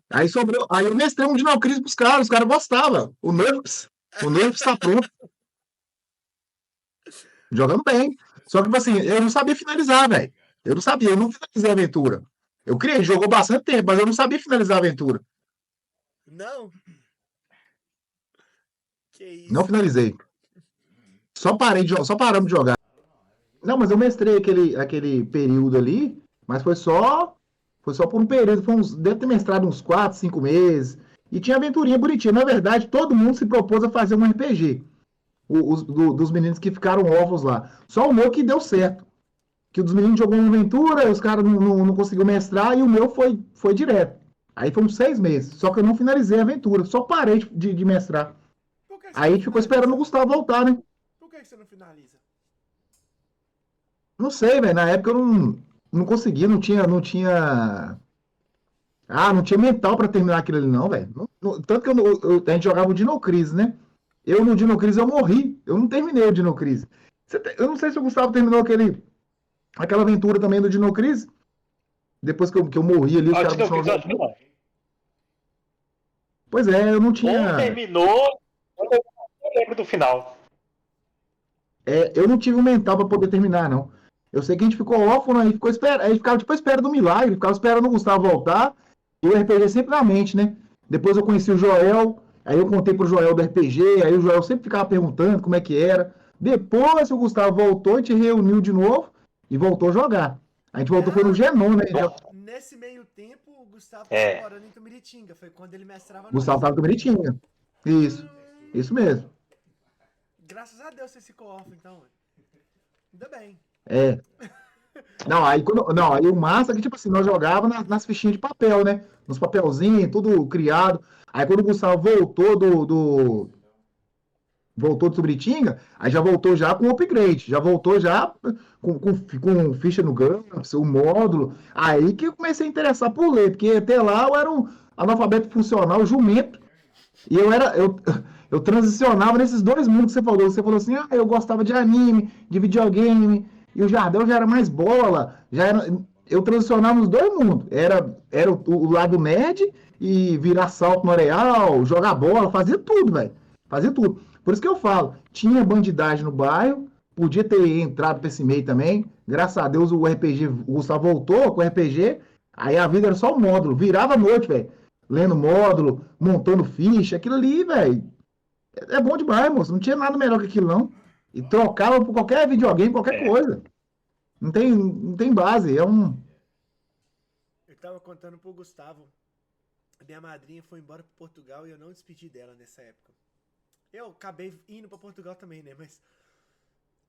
Aí sobrou. Aí eu mestrei um Dinocris pros caras, os caras gostavam. O Nerfs tá pronto. Jogando bem. Só que, tipo assim, eu não sabia finalizar, velho. Eu não finalizei a aventura. Eu criei, jogou bastante tempo, mas eu não sabia finalizar a aventura. Não? Que isso? Não finalizei. Só paramos de jogar. Não, mas eu mestrei aquele período ali, mas foi só por um período. Deve ter mestrado uns 4, 5 meses. E tinha aventurinha bonitinha. Na verdade, todo mundo se propôs a fazer um RPG. Dos meninos que ficaram órfãos lá. Só o meu que deu certo. Que o dos meninos jogou uma aventura, os caras não conseguiu mestrar, e o meu foi direto. Aí foi uns 6 meses. Só que eu não finalizei a aventura. Só parei de mestrar. Por que você Aí não a gente ficou finaliza? esperando o Gustavo voltar, né? Por que você não finaliza? Não sei, velho. Na época eu não conseguia, não tinha. Não tinha mental pra terminar aquilo ali, não, velho. Tanto que a gente jogava o Dinocris, né? Eu no Dinocris eu morri. Eu não terminei o Dinocris. Eu não sei se o Gustavo terminou aquela aventura também do Dinocris. Depois que eu morri ali, os caras começaram a jogar. não. Pois é, eu não Ou tinha. terminou, ou eu não lembro do final. Eu não tive o mental pra poder terminar, não. Eu sei que a gente ficou órfão, aí ficava tipo à espera do milagre, ficava esperando o Gustavo voltar, e o RPG sempre na mente, né? Depois eu conheci o Joel, aí eu contei pro Joel do RPG, aí o Joel sempre ficava perguntando como é que era. Depois que o Gustavo voltou, a gente reuniu de novo e voltou a jogar. A gente voltou, foi no Genon, né? Nesse meio tempo, o Gustavo É. tava morando em Tumiritinga. Foi quando ele mestrava O Gustavo tava com bonitinho. Isso mesmo. Graças a Deus você ficou órfão, então. Ainda bem. Não, aí o massa é que, tipo assim, nós jogávamos nas fichinhas de papel, né? Nos papelzinhos, tudo criado. Aí quando o Gustavo voltou do Subritinga, aí já voltou já com upgrade, já voltou já com ficha no GURPS, o módulo. Aí que eu comecei a interessar por ler, porque até lá eu era um analfabeto funcional, jumento. E eu transicionava nesses dois mundos que você falou. Você falou assim, eu gostava de anime, de videogame, e o Jardel já era mais bola. Eu transicionava nos dois mundos. Era o lado nerd e virar salto no areal, jogar bola, fazia tudo, velho. Fazia tudo. Por isso que eu falo, tinha bandidagem no bairro, podia ter entrado pra esse meio também. Graças a Deus o Gustavo voltou com o RPG, aí a vida era só o módulo. Virava a noite, velho. Lendo módulo, montando ficha, aquilo ali, velho. É bom demais, moço. Não tinha nada melhor que aquilo, não. E trocava por qualquer videogame, qualquer coisa. Não tem base. Eu tava contando pro Gustavo. Minha madrinha foi embora pro Portugal e eu não despedi dela nessa época. Eu acabei indo pra Portugal também, né? Mas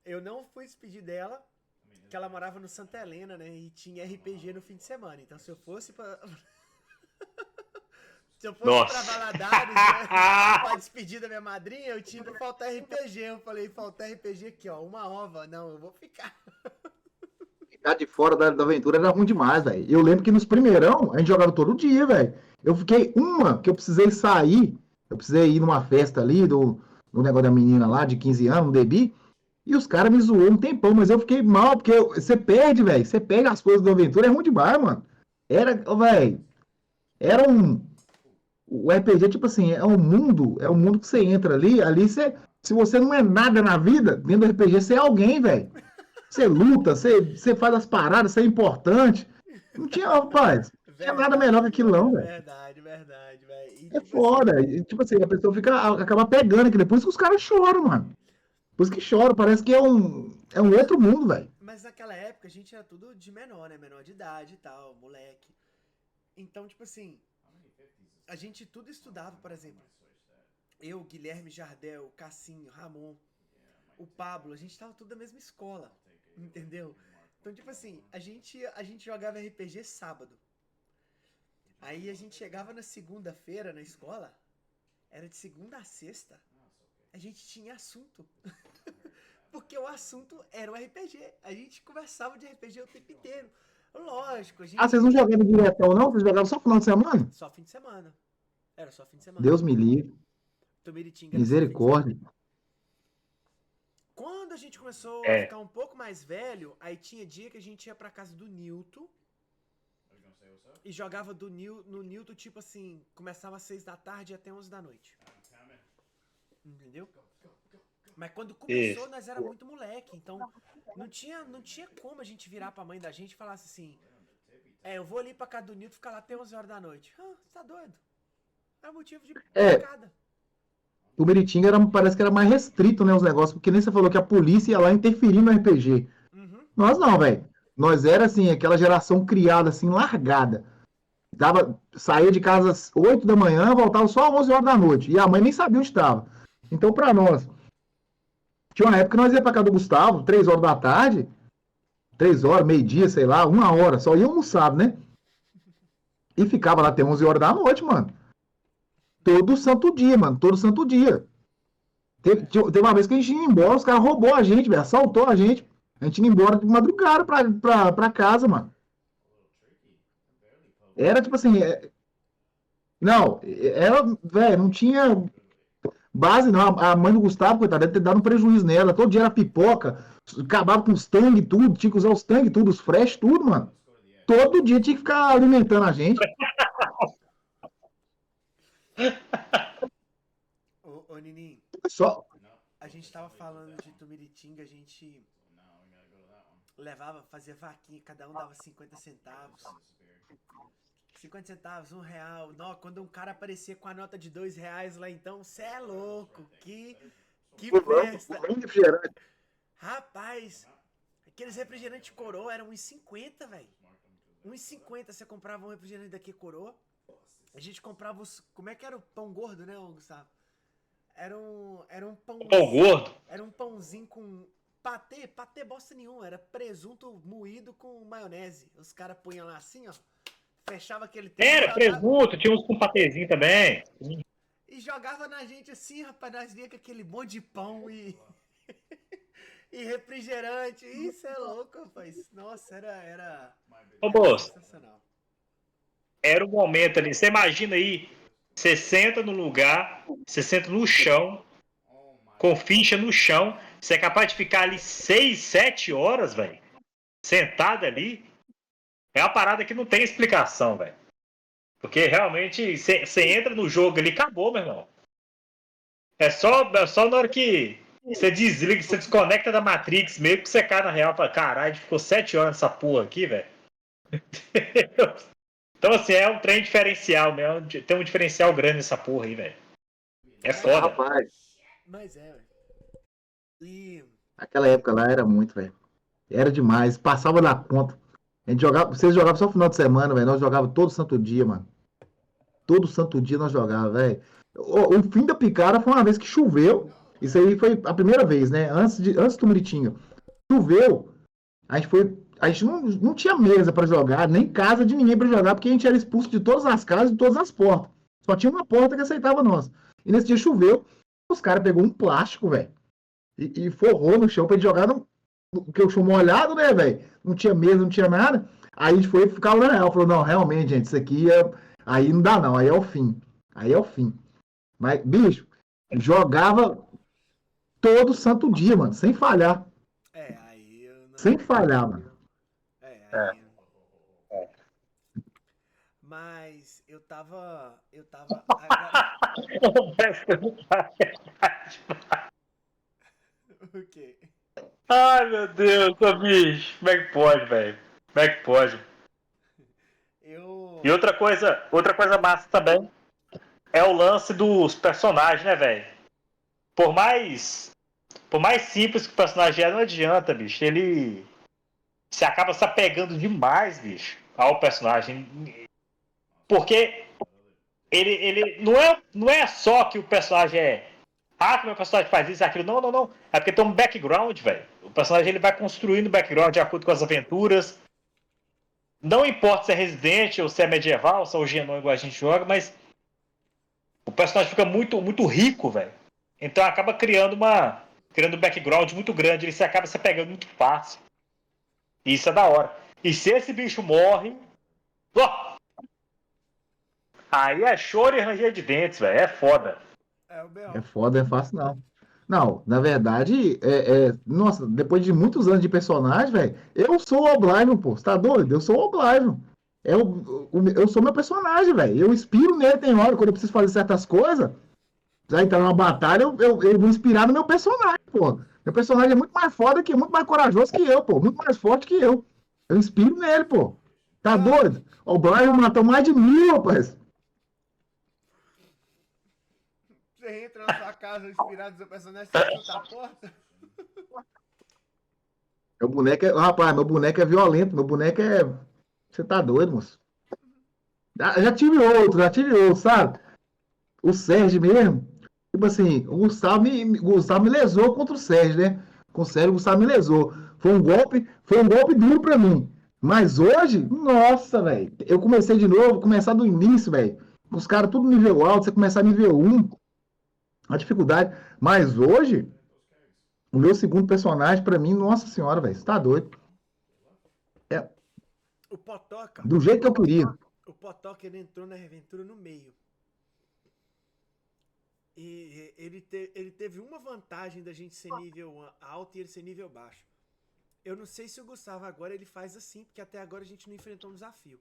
eu não fui despedir dela, que ela morava no Santa Helena, né? E tinha RPG no fim de semana. Então se eu fosse pra... Se eu fosse pra Valadares, né, pra despedir da minha madrinha, eu tinha que faltar RPG. Eu falei, faltar RPG aqui, ó, uma ova. Não, eu vou ficar. Ficar de fora da aventura era ruim demais, velho. Eu lembro que nos primeirão, a gente jogava todo dia, velho. Eu fiquei que eu precisei sair. Eu precisei ir numa festa ali, no negócio da menina lá, de 15 anos, no Debi. E os caras me zoou um tempão, mas eu fiquei mal, porque você perde, velho. Você perde as coisas da aventura, é ruim demais, mano. Velho, era o RPG, tipo assim, é um mundo que você entra ali se você não é nada na vida, dentro do RPG, você é alguém, velho. Você luta, você faz as paradas, você é importante. Não tinha, rapaz, não tinha nada melhor que aquilo, não, velho. Verdade, velho. É foda. E, tipo assim, a pessoa acaba pegando aquilo, depois que os caras choram, mano. Por isso que choro, parece que é um outro mundo, velho. Mas naquela época a gente era tudo de menor, né? Menor de idade e tal, moleque. Então, tipo assim, a gente tudo estudava, por exemplo. Eu, Guilherme Jardel, Cassinho, Ramon, o Pablo, a gente tava tudo da mesma escola. Entendeu? Então, tipo assim, a gente jogava RPG sábado. Aí a gente chegava na segunda-feira na escola, era de segunda a sexta, a gente tinha assunto. Porque o assunto era o RPG. A gente conversava de RPG o tempo inteiro. Lógico, a Ah, gente. vocês não jogavam diretão, não? Vocês jogavam só final de semana? Só fim de semana. Era só fim de semana. Deus me livre. Tumiritinga era só fim de semana. Misericórdia. Quando a gente começou a É. ficar um pouco mais velho, aí tinha dia que a gente ia pra casa do Nilton e jogava no Nilton, tipo assim, começava às 6 da tarde até 11 da noite. Entendeu? Mas quando começou, Isso. nós era muito moleque, então não tinha como a gente virar pra mãe da gente e falasse assim: eu vou ali pra casa do Nilton ficar lá até 11 horas da noite. Ah, você tá doido? É motivo de É, pancada. o Meritinga parece que era mais restrito, né, os negócios, porque nem você falou que a polícia ia lá interferir no RPG. Uhum. Nós não, velho. Nós era assim, aquela geração criada assim, largada. Saía de casa às 8 da manhã, voltava só às 11 horas da noite. E a mãe nem sabia onde estava. Então, pra nós, tinha uma época que nós ia pra casa do Gustavo, 3 horas da tarde, 3 horas, meio-dia, sei lá, 1 hora, só ia almoçar, né? E ficava lá até 11 horas da noite, mano. Todo santo dia, mano, todo santo dia. Teve uma vez que a gente ia embora, os caras roubou a gente, velho, assaltou a gente. A gente ia embora de madrugada pra casa, mano. Era tipo assim, não, era, velho, não tinha base, não. A mãe do Gustavo, coitada, deve ter dado um prejuízo nela. Todo dia era pipoca, acabava com os tangue tudo, tinha que usar os tangue tudo, os fresh, tudo, mano. Todo dia tinha que ficar alimentando a gente. Ô Nininho, Só. a gente tava falando de Tumiritinga, a gente levava, fazia vaquinha, cada um dava 50 centavos. 50 centavos, R$ 1. Não, quando um cara aparecia com a nota de R$ 2 lá, então, cê é louco. Que festa. Rapaz, aqueles refrigerantes coroa eram 1,50, velho. 1,50 você comprava um refrigerante daqui coroa. A gente comprava os. Como é que era o pão gordo, né, Gustavo? Era um pão. Pão gordo. Era um pãozinho com patê bosta nenhuma. Era presunto moído com maionese. Os caras punham lá assim, ó. Fechava aquele tempo. Era presunto, tinha uns com patezinho também. E jogava na gente assim, rapaz. Nós via com aquele monte de pão e. e refrigerante. Isso é louco, rapaz. Nossa, era Ô, moço, sensacional. era o momento ali. Você imagina aí, você senta no lugar, você senta no chão, com ficha no chão, você é capaz de ficar ali 6, 7 horas, velho, sentado ali. É uma parada que não tem explicação, velho. Porque realmente você entra no jogo ali, acabou, meu irmão. É só na hora que você desliga, você desconecta da Matrix mesmo, que você cai na real e fala: caralho, a gente ficou 7 horas nessa porra aqui, velho. Então, assim, é um trem diferencial mesmo. Tem um diferencial grande nessa porra aí, velho. É foda. Rapaz, Mas velho. E. aquela época lá era muito, velho. Era demais. Passava da conta. A gente jogava, vocês jogavam só no final de semana, velho. Nós jogávamos todo santo dia, mano. Todo santo dia nós jogávamos, velho. O fim da picada foi uma vez que choveu. Isso aí foi a primeira vez, né? Antes do Meritinho. Choveu. A gente foi. A gente não tinha mesa pra jogar, nem casa de ninguém pra jogar, porque a gente era expulso de todas as casas e de todas as portas. Só tinha uma porta que aceitava nós. E nesse dia choveu. Os caras pegou um plástico, velho. E forrou no chão pra gente jogar porque o chão molhado, né, velho? Não tinha mesa, não tinha nada. Aí a gente foi ficar olhando ela. Falou: não, realmente, gente, isso aqui é. Aí não dá, não. Aí é o fim. Aí é o fim. Mas, bicho, jogava todo santo dia, mano, sem falhar. Aí eu não. Sem falhar, mano. Aí. Mas eu tava. Agora... O quê? Ai, meu Deus, ô bicho. Como é que pode, velho? Como é que pode? E outra coisa massa também é o lance dos personagens, né, velho? Por mais por mais simples que o personagem é, não adianta, bicho. Ele se acaba se apegando demais, bicho, ao personagem. Porque ele não é só que o personagem é. Ah, que meu personagem faz isso, aquilo. Não, não, não. É porque tem um background, velho. O personagem ele vai construindo o background de acordo com as aventuras. Não importa se é Resident ou se é medieval, se é o Genon igual a gente joga, mas o personagem fica muito, muito rico, velho. Então acaba criando um background muito grande. Ele se acaba se pegando muito fácil. E isso é da hora. E se esse bicho morre. Ó, aí é choro e ranger de dentes, velho. É foda. É o B.O. É foda, é fácil não. Não, na verdade, nossa, depois de muitos anos de personagem, velho, eu sou o Oblivion, pô. Você tá doido? Eu sou o Oblivion. Eu sou meu personagem, velho. Eu inspiro nele, tem hora, quando eu preciso fazer certas coisas, já entrar numa batalha, eu vou inspirar no meu personagem, pô. Meu personagem é muito mais foda que, muito mais corajoso que eu, pô. Muito mais forte que eu. Eu inspiro nele, pô. Tá doido? O Oblivion matou mais de 1000, rapaz. Você entra na sua casa inspirado no seu personagem, você chuta a porta. Meu boneco rapaz, meu boneco é violento, meu boneco é. Você tá doido, moço? Já tive outro, sabe? O Sérgio mesmo. Tipo assim, o Gustavo me lesou contra o Sérgio, né? Com o Sérgio, o Gustavo me lesou. Foi um golpe duro pra mim. Mas hoje, nossa, velho. Eu comecei de novo, começar do início, velho. Os caras tudo nível alto, você começar nível 1, a dificuldade. Mas hoje, o meu segundo personagem, pra mim, nossa senhora, velho, você tá doido. O Potoca. Do jeito que eu queria. O Potoca, ele entrou na aventura no meio. E ele teve uma vantagem da gente ser nível alto e ele ser nível baixo. Eu não sei se o Gustavo agora ele faz assim, porque até agora a gente não enfrentou um desafio.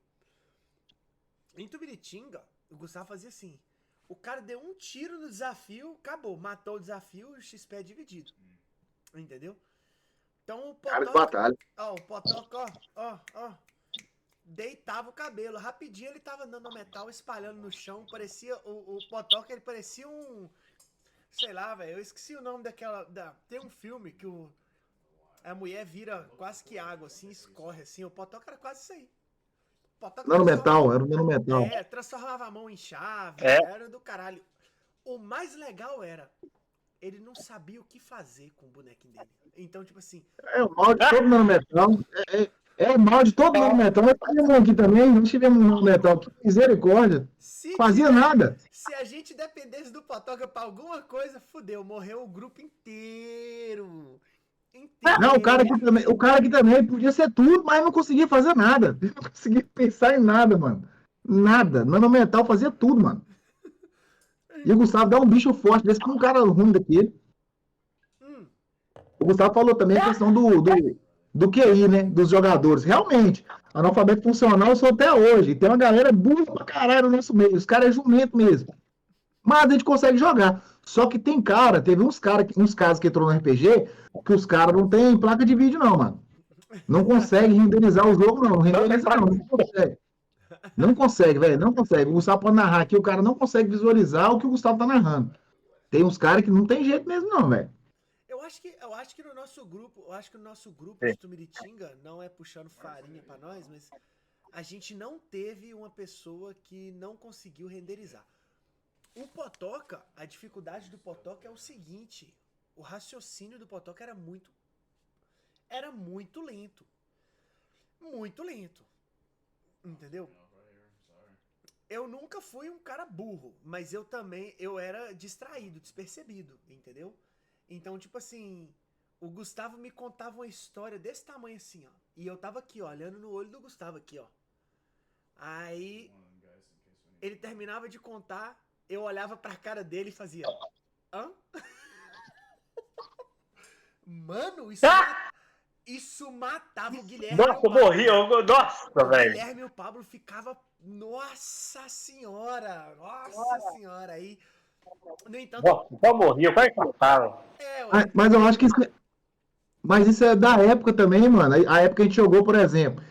Em Tubiritinga, o Gustavo fazia assim. O cara deu um tiro no desafio, acabou. Matou o desafio e o XP é dividido. Entendeu? Então o Cara de Potoca... batalha. Ó, o Potoca, ó. Deitava o cabelo. Rapidinho ele tava andando no metal, espalhando no chão. Parecia... O Potoca, ele parecia um... Sei lá, velho. Eu esqueci o nome daquela... Tem um filme que a mulher vira quase que água, assim, escorre, assim. O Potoca era quase isso aí. Nanometal, era o Nanometal. Transformava a mão em chave. É. Era do caralho. O mais legal era... Ele não sabia o que fazer com o bonequinho dele. Então, tipo assim... É o mal de todo Nanometal. É o mal de todo Nanometal. Nós tivemos aqui também, nós tivemos um Nanometal. Que misericórdia. Fazia nada. Se a gente dependesse do Potoca pra alguma coisa, fudeu. Morreu o grupo inteiro. Não, o cara aqui também podia ser tudo, mas não conseguia fazer nada. Não conseguia pensar em nada, mano. Nada. Nanometal fazia tudo, mano. E o Gustavo dá um bicho forte desse com um cara ruim daquele. O Gustavo falou também a questão do QI, né? Dos jogadores. Realmente, analfabeto funcional eu sou até hoje. E tem uma galera burra pra caralho no nosso meio. Os caras é jumento mesmo. Mas a gente consegue jogar. Só que tem cara, teve uns casos que entrou no RPG, que os caras não tem placa de vídeo, não, mano. Não consegue renderizar o jogo, não. Renderiza, não consegue. Não consegue, velho. Não consegue. O Gustavo pode narrar aqui, o cara não consegue visualizar o que o Gustavo tá narrando. Tem uns caras que não tem jeito mesmo, não, velho. Eu acho que no nosso grupo de Tumiritinga, não é puxando farinha pra nós, mas a gente não teve uma pessoa que não conseguiu renderizar. O Potoca, a dificuldade do Potoca é o seguinte, o raciocínio do Potoca era muito lento. Muito lento. Entendeu? Eu nunca fui um cara burro, mas eu era distraído, despercebido, entendeu? Então, tipo assim, o Gustavo me contava uma história desse tamanho assim, ó. E eu tava aqui, ó, olhando no olho do Gustavo aqui, ó. Aí, ele terminava de contar, eu olhava pra cara dele e fazia... Hã? Mano, isso matava o Guilherme. Nossa, eu morri. Nossa, velho. O Guilherme e o Pablo ficava... Nossa senhora! Nossa senhora! Aí... No entanto... Nossa, eu morri. Eu quase matava. Mas eu acho que isso... Mas isso é da época também, mano. A época que a gente jogou, por exemplo.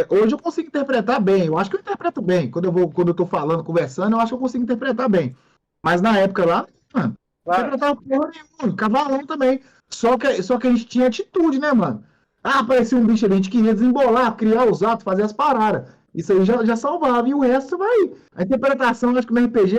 Hoje eu consigo interpretar bem. Eu acho que eu interpreto bem. Quando eu tô falando, conversando, eu acho que eu consigo interpretar bem. Mas na época lá, mano, Interpretava porra nenhuma, cavalão também. Só que a gente tinha atitude, né, mano? Ah, aparecia um bicho ali, a gente queria desembolar, criar os atos, fazer as paradas. Isso aí já salvava. E o resto vai. A interpretação, acho que no RPG,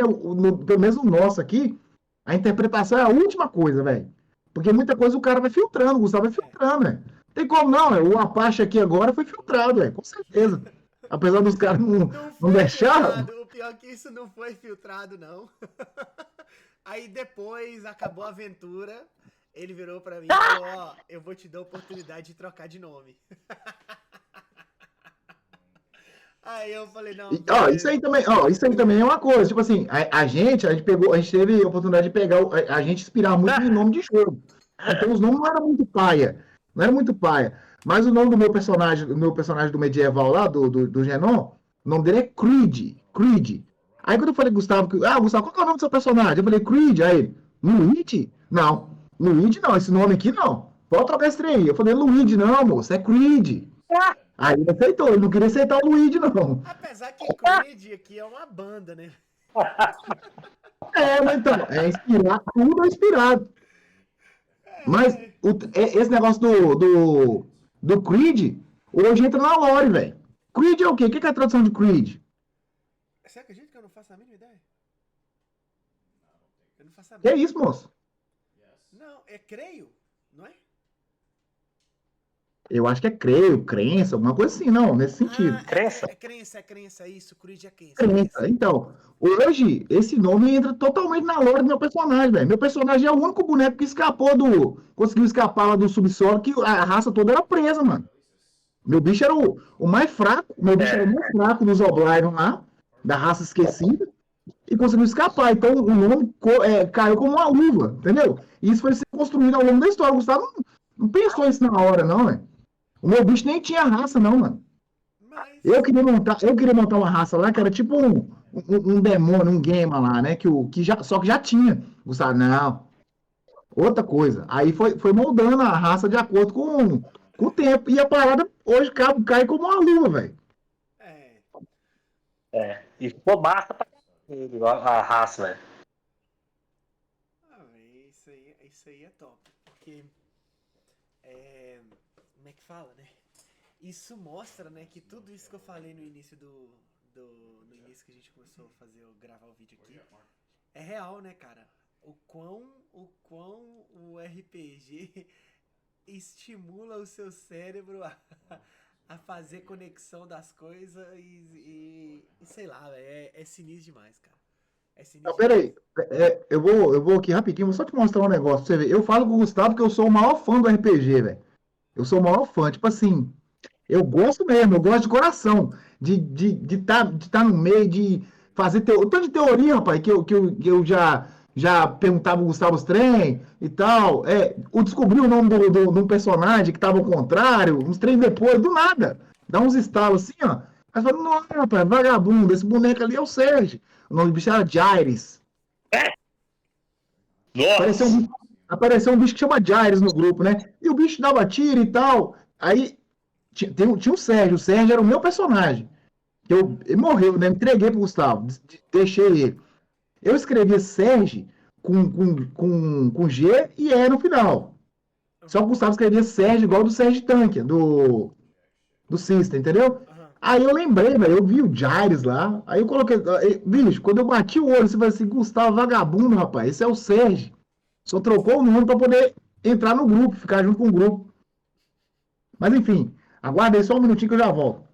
pelo menos o nosso aqui, a interpretação é a última coisa, velho. Porque muita coisa o cara vai filtrando, o Gustavo vai filtrando, velho. Tem como não, velho. O Apache aqui agora foi filtrado, velho, com certeza. Apesar dos caras não foi deixar. filtrado. O pior é que isso não foi filtrado, não. Aí depois acabou a aventura. Ele virou pra mim e falou: ó, eu vou te dar a oportunidade de trocar de nome. Aí eu falei: não. Isso aí também é uma coisa. Tipo assim, a gente teve a oportunidade de pegar, a gente inspirar muito em nome de jogo. Então os nomes não eram muito paia. Não era muito paia. Mas o nome do meu personagem do medieval lá, do Genon, o nome dele é Creed. Creed. Aí quando eu falei, Gustavo, Gustavo, qual que é o nome do seu personagem? Eu falei, Creed. Aí ele, Luigi? Não. Luigi não, esse nome aqui não. Pode trocar esse trem aí. Eu falei, Luigi não, moço, é Creed. Aí ele aceitou, ele não queria aceitar o Luigi, não. Apesar que Creed aqui é uma banda, né? Mas então, é inspirado, tudo é inspirado. Mas esse negócio do Creed, hoje entra na lore, velho. Creed é o quê? O que é a tradução de Creed? Você acredita que eu não faço a mínima ideia? Eu não faço a Que é mínima. isso, moço? Não, é creio, não é? Eu acho que é creio, crença, alguma coisa assim, não, nesse sentido. Crença? É crença, isso. Creed é crença. Crença. Então, hoje, esse nome entra totalmente na lore do meu personagem, velho. Meu personagem é o único boneco que conseguiu escapar lá do subsolo, que a raça toda era presa, mano. Meu bicho era o mais fraco, dos Oblivion lá, da raça esquecida, e conseguiu escapar. Então, o nome caiu como uma luva, entendeu? E isso foi ser construído ao longo da história. O Gustavo não pensou isso na hora, não, velho. O meu bicho nem tinha raça, não, mano. Mas... Eu queria montar uma raça lá que era tipo um demônio, um Gema lá, né? Só que já tinha. Gustavo, não. Outra coisa. Aí foi moldando a raça de acordo com o tempo. E a parada hoje cai como uma luva, velho. E ficou massa pra caralho a raça, velho. Isso aí é top. Porque. Como é que fala, né? Isso mostra, né, que tudo isso que eu falei no início no início que a gente começou a gravar o vídeo aqui, é real, né, cara? O quão o RPG estimula o seu cérebro a fazer conexão das coisas e sei lá, é sinistro demais, cara. É sinistro. Não, peraí. Eu vou aqui rapidinho, vou só te mostrar um negócio pra você ver. Eu falo com o Gustavo que eu sou o maior fã do RPG, velho. Eu sou o maior fã. Tipo assim, eu gosto mesmo, eu gosto de coração. De tá no meio, de fazer tanto de teoria, rapaz, que eu já perguntava pro Gustavo os trem e tal. Eu descobri o nome de um personagem que tava ao contrário, uns trem depois, do nada. Dá uns estalos assim, ó. Mas fala, não, rapaz, vagabundo, esse boneco ali é o Sérgio. O nome do bicho era Jaires. Nossa! Apareceu um bicho que chama Jaires no grupo, né? E o bicho dava tiro e tal. Aí tinha o Sérgio. O Sérgio era o meu personagem. Ele morreu, né? Entreguei pro Gustavo. Deixei ele. Eu escrevia Sérgio com G e E no final. Só que o Gustavo escrevia Sérgio igual do Sérgio Tanque, do System, entendeu? Aí eu lembrei, velho, eu vi o Jaires lá, aí eu coloquei, bicho, quando eu bati o olho, você vai assim, Gustavo, vagabundo, rapaz, esse é o Sérgio. Só trocou o nome pra poder entrar no grupo, ficar junto com o grupo. Mas enfim, aguarda aí só um minutinho que eu já volto.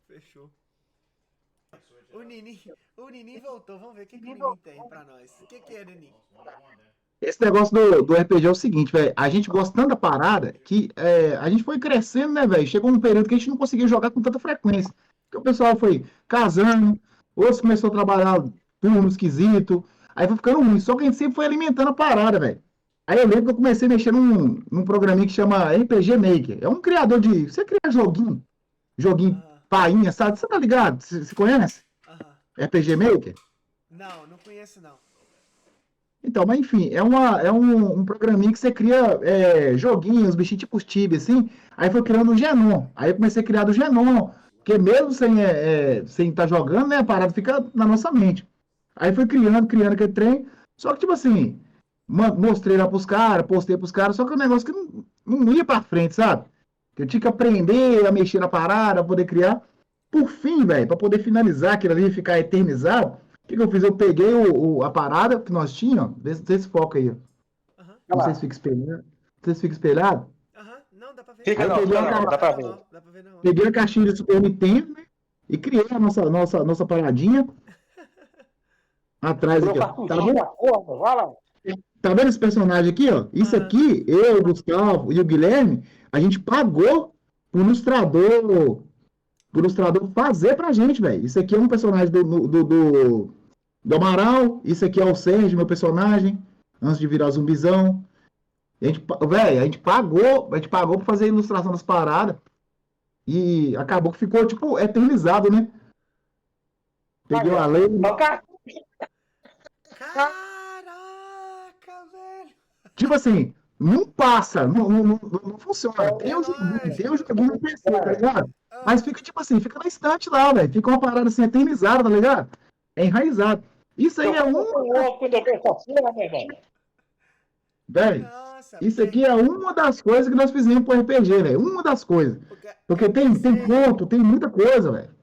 Fechou. O Nini voltou, vamos ver o que o Nini tem pra nós. O que é, Nini? Esse negócio do RPG é o seguinte, velho. A gente gosta tanto da parada que a gente foi crescendo, né, velho? Chegou um período que a gente não conseguia jogar com tanta frequência. Porque o pessoal foi casando, outros começou a trabalhar turno esquisito, aí foi ficando ruim. Só que a gente sempre foi alimentando a parada, velho. Aí eu lembro que eu comecei a mexer num programinha que chama RPG Maker. É um criador de... Você cria joguinho painha, sabe? Você tá ligado? Você conhece? RPG Maker? Não conheço, não. Então, mas enfim, é um programinha que você cria joguinhos, bichinhos tipo Tibia, assim. Aí foi criando o Genon. Aí eu comecei a criar do Genon. Porque mesmo sem estar jogando, né, a parada fica na nossa mente. Aí foi criando aquele trem. Só que, tipo assim, mostrei lá pros caras, postei pros caras, só que é um negócio que não ia pra frente, sabe? Que eu tinha que aprender a mexer na parada, poder criar. Por fim, velho, pra poder finalizar aquilo ali e ficar eternizado, o que eu fiz? Eu peguei a parada que nós tínhamos, desse foco aí, ó. Aham, Não sei se fica espelhado. Não sei se fica espelhado. aham. Não, dá pra ver. Aí eu peguei dá pra ver. Não, dá pra ver não. peguei a caixinha de Super Nintendo, né? E criei a nossa paradinha atrás aqui, ó. Tá vendo esse personagem aqui, ó? Isso Aham. aqui, eu, o Gustavo e o Guilherme, a gente pagou pro ilustrador fazer pra gente, velho. Isso aqui é um personagem do Amaral, isso aqui é o Sérgio, meu personagem, antes de virar zumbizão. Velho, a gente pagou pra fazer a ilustração das paradas e acabou que ficou, tipo, eternizado, né? Peguei uma lei. Caraca, velho. Tipo assim, não passa, não funciona. É Tem o lógico. joguinho no PC, tá ligado? Mas Aham. fica tipo assim, fica na estante lá, velho. Fica uma parada assim, eternizada, tá ligado? É enraizado. Isso aí é velho, Nossa, isso aqui é uma das coisas que nós fizemos pro RPG, velho. Uma das coisas. Porque eu tem pensei, conto, tem muita coisa, velho.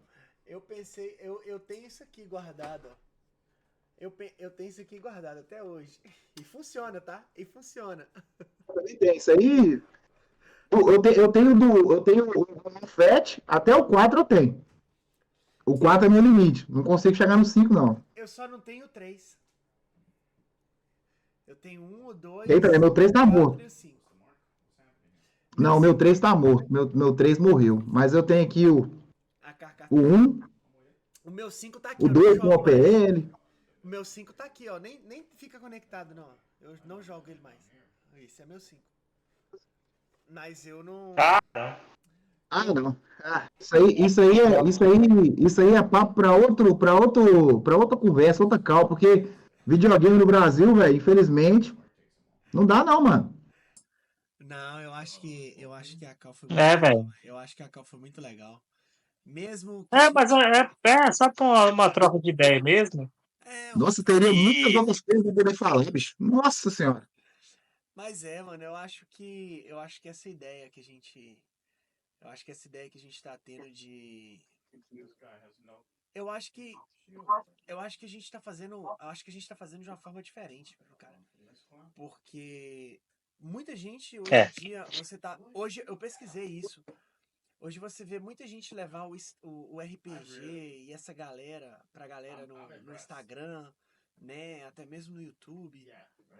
eu tenho isso aqui guardado, ó. Eu tenho isso aqui guardado até hoje. E funciona, tá? E funciona. Também tem isso aí. Eu tenho o FAT, até o 4 eu tenho. O 4 é meu limite. Não consigo chegar no 5, não. Eu só não tenho 3. Eu tenho 1, o 2, Eita, meu 3 tá o 4 morto. e o 5. Não, o meu 3 tá morto. Meu 3 morreu. Mas eu tenho aqui A carcaça. o 1, O meu 5 tá aqui, o eu não 2 com jogo mais. OPL. O meu 5 tá aqui, ó. Nem fica conectado, não. Eu não jogo ele mais. Esse é meu 5. Mas eu não. Ah, não. Ah, isso aí é papo pra outra conversa, outra call, porque videogame no Brasil, velho, infelizmente, não dá não, mano. Não, eu acho que a Cal foi É, muito legal. velho. Eu acho que a Cal foi muito legal. Mesmo que Mas é só pra uma troca de ideia mesmo. Nossa, teria muitas outras coisas pra poder falar, bicho. Nossa senhora. Mas mano, eu acho que essa ideia que a gente, eu acho que essa ideia que a gente tá tendo de, eu acho que, eu acho que a gente tá fazendo, eu acho que a gente tá fazendo de uma forma diferente, cara. Porque muita gente hoje em dia, hoje eu pesquisei isso. Hoje você vê muita gente levar o RPG e essa galera pra galera no Instagram, né? Até mesmo no YouTube.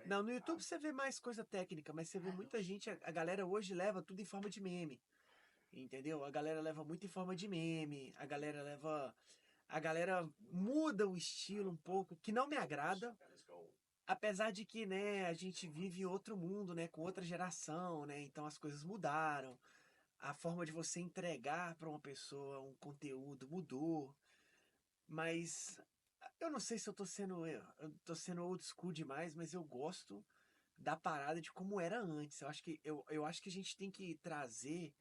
Não, no YouTube você vê mais coisa técnica, mas você vê muita gente, a galera hoje leva tudo em forma de meme. Entendeu? A galera leva muito em forma de meme, a galera muda o estilo um pouco, que não me agrada. Apesar de que, né, a gente vive em outro mundo, né, com outra geração, né? Então as coisas mudaram. A forma de você entregar para uma pessoa um conteúdo mudou, mas eu não sei se eu tô sendo old school demais, mas eu gosto da parada de como era antes. Eu acho que a gente tem que trazer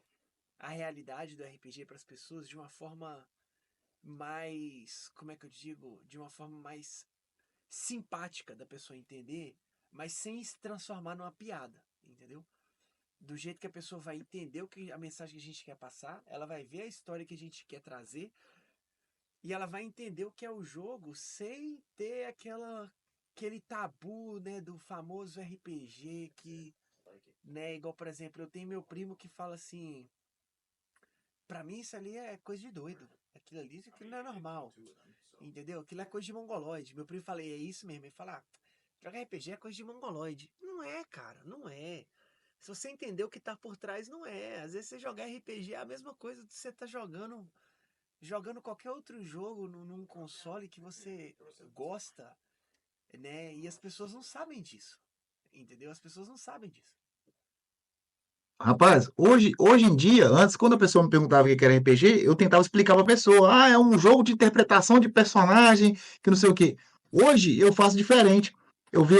a realidade do RPG para as pessoas de uma forma mais, como é que eu digo, de uma forma mais simpática da pessoa entender, mas sem se transformar numa piada, entendeu? Do jeito que a pessoa vai entender a mensagem que a gente quer passar, ela vai ver a história que a gente quer trazer e ela vai entender o que é o jogo sem ter aquele tabu, né, do famoso RPG que, né, igual por exemplo, eu tenho meu primo que fala assim, pra mim isso ali é coisa de doido, aquilo não é normal, entendeu? Aquilo é coisa de mongoloide. Meu primo fala, é isso mesmo, ele fala, jogar RPG é coisa de mongoloide. Não é, cara, não é. Se você entender o que tá por trás, não é. Às vezes você jogar RPG é a mesma coisa que você tá jogando qualquer outro jogo num console que você gosta, né? E as pessoas não sabem disso. Entendeu? As pessoas não sabem disso. Rapaz, hoje em dia, antes, quando a pessoa me perguntava o que era RPG, eu tentava explicar pra pessoa, é um jogo de interpretação de personagem, que não sei o quê. Hoje eu faço diferente. Eu vi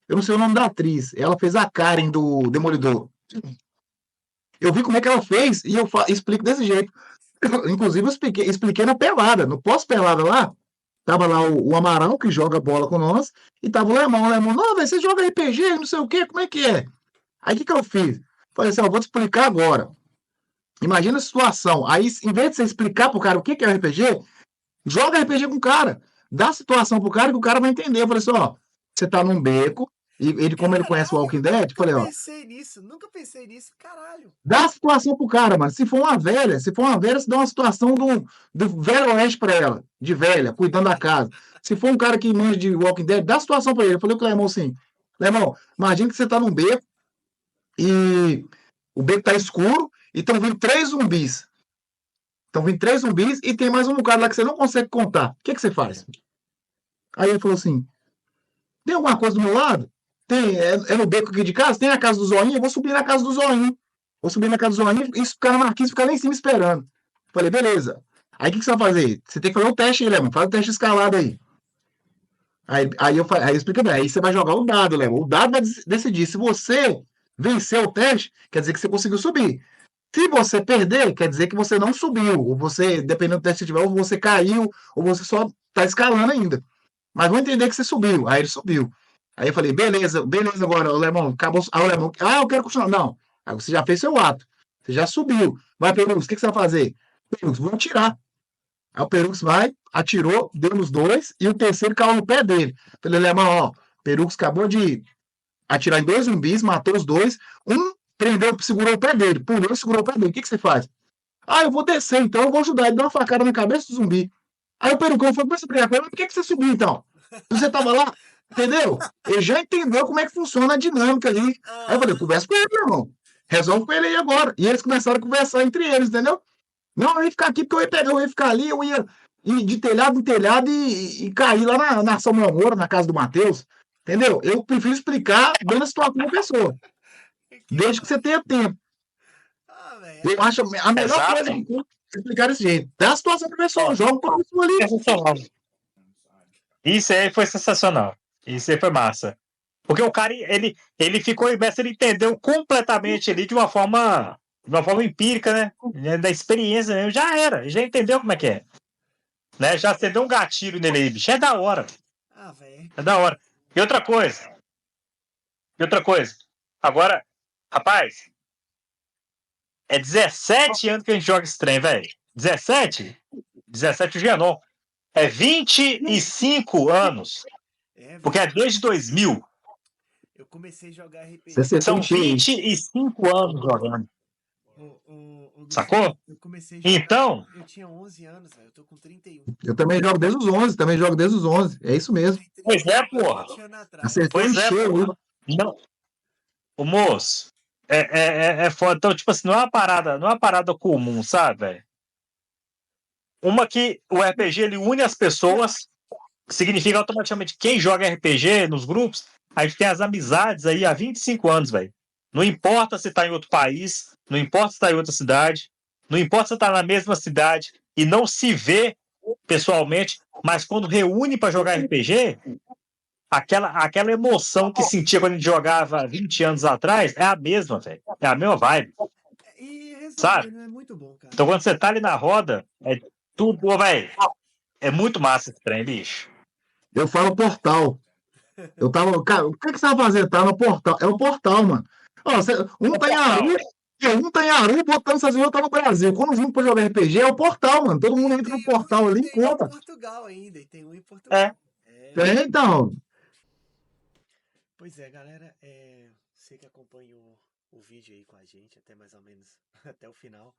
eu não sei o nome da atriz, ela fez a Karen do Demolidor. Eu vi como é que ela fez e eu explico desse jeito. Inclusive, eu expliquei na pelada, no pós-pelada lá. Tava lá o Amaral, que joga bola com nós, e tava o Lemão, não, velho, você joga RPG, não sei o quê, como é que é? Aí o que eu fiz? Falei assim, ó, vou te explicar agora. Imagina a situação. Aí, em vez de você explicar pro cara o que é o RPG, joga RPG com o cara. Dá a situação pro cara que o cara vai entender. Eu falei assim, ó, você tá num beco, e ele, como ele conhece o Caralho, Walking Dead, nunca falei, ó, pensei nisso, nunca pensei nisso, caralho. dá a situação pro cara, mano. Se for uma velha, você dá uma situação do velho oeste pra ela, de velha, cuidando da casa. Se for um cara que manja de Walking Dead, dá a situação pra ele. Eu falei pro Clemão assim, Clemão, imagina que você tá num beco e o beco tá escuro e estão vindo três zumbis. Estão vindo três zumbis e tem mais um cara lá que você não consegue contar. O que, que você faz? Aí ele falou assim, tem alguma coisa do meu lado? Tem, é no beco aqui de casa? Tem a casa do Zoinho? Eu vou subir na casa do Zoinho. Vou subir na casa do Zoinho e ficar na marquise, ficar lá em cima esperando. Falei, beleza. Aí o que, que você vai fazer? Você tem que fazer o teste aí, Lemon. Faz o teste escalado aí. Aí eu explico bem. Aí você vai jogar o dado, Lemon. O dado vai decidir. Se você vencer o teste, quer dizer que você conseguiu subir. Se você perder, quer dizer que você não subiu. Ou você, dependendo do teste que tiver, ou você caiu, ou você só está escalando ainda. Mas vou entender que você subiu. Aí ele subiu. Aí eu falei, beleza, beleza agora, o Lemão, acabou. Aí o Lemão, eu quero continuar. Não. Aí você já fez seu ato. Você já subiu. Vai, Perux, o que, que você vai fazer? Perux, vou atirar. Aí o Perux vai, atirou, deu nos dois, e o terceiro caiu no pé dele. Falei, Lemão, ó, Perux acabou de atirar em dois zumbis, matou os dois. Um prendeu, segurou o pé dele, pulou e segurou o pé dele. O que, que você faz? Eu vou descer, então eu vou ajudar ele, dar uma facada na cabeça do zumbi. Aí o Perucão foi pra brigar com ele, mas por que, que você subiu então? Você tava lá, entendeu? Ele já entendeu como é que funciona a dinâmica ali. Aí eu falei, conversa com ele, meu irmão. Resolve com ele aí agora. E eles começaram a conversar entre eles, entendeu? Não, eu ia ficar aqui porque eu ia pegar, eu ia ficar ali, eu ia ir de telhado em telhado e cair lá na São Moura, na casa do Matheus. Entendeu? Eu prefiro explicar dando a situação da pessoa, Que desde que você massa. tenha tempo. Velho, Eu acho a melhor coisa Exato. que eu explicar desse jeito. Dá a situação da pessoa, Ó, joga com a pessoa ali. sensacional. Isso aí foi sensacional. Isso aí foi massa. Porque o cara, ele ficou imerso, ele entendeu completamente ali de uma forma empírica, né? Da experiência mesmo. Já era, já entendeu como é que é. Né? Já acendeu um gatilho nele aí, bicho. É da hora. velho. É da hora. E outra coisa. Agora, rapaz, é 17 anos que a gente joga esse trem, velho. 17? 17 o Genon. É 25 anos. É, Porque velho. é desde 2000. Eu comecei a jogar Você RPG. acertou em São cheio aí. 25 anos jogando. O Gustavo, Sacou? eu comecei a jogar. Então, Eu tinha 11 anos, velho. Eu tô com 31. Eu também jogo desde os 11, também jogo desde os 11. É isso mesmo. Tem pois é, 31 porra. 20 anos atrás. Acertou em Pois é, cheio aí. porra. Não, o moço, é foda. Então, tipo assim, não é uma parada comum, sabe, velho? Uma que o RPG ele une as pessoas, significa automaticamente quem joga RPG nos grupos, a gente tem as amizades aí há 25 anos, velho. Não importa se tá em outro país, não importa se tá em outra cidade, não importa se tá na mesma cidade e não se vê pessoalmente, mas quando reúne para jogar RPG, aquela emoção que sentia quando a gente jogava 20 anos atrás é a mesma, velho. É a mesma vibe, E sabe? resolvendo é muito bom, cara. Então quando você tá ali na roda, é tudo, velho. É muito massa esse trem, bicho. Eu falo portal. Eu tava. Cara, o que, que você vai fazer? Tá no portal. É o portal, mano. Ó, um tá em Aru, um tá em Aru botando essas outras no Brasil. Quando vimos pra jogar RPG, é o portal, mano. Todo mundo entra no portal ali e Tem um em encontra. Portugal ainda. E tem um em É. Portugal. É. Então, Pois é, galera. Você que acompanhou o vídeo aí com a gente, até mais ou menos até o final.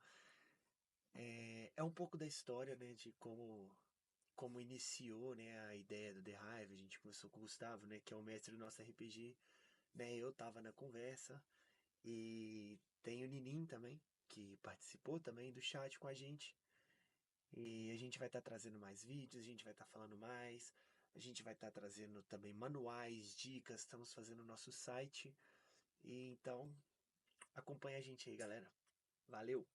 É um pouco da história, né? De como iniciou, né, a ideia do The Hive. A gente começou com o Gustavo, né? Que é o mestre do nosso RPG. Né, eu tava na conversa. E tem o Ninim também, que participou também do chat com a gente. E a gente vai estar trazendo mais vídeos, a gente vai estar falando mais, a gente vai estar trazendo também manuais, dicas, estamos fazendo o nosso site. E então, acompanha a gente aí, galera. Valeu!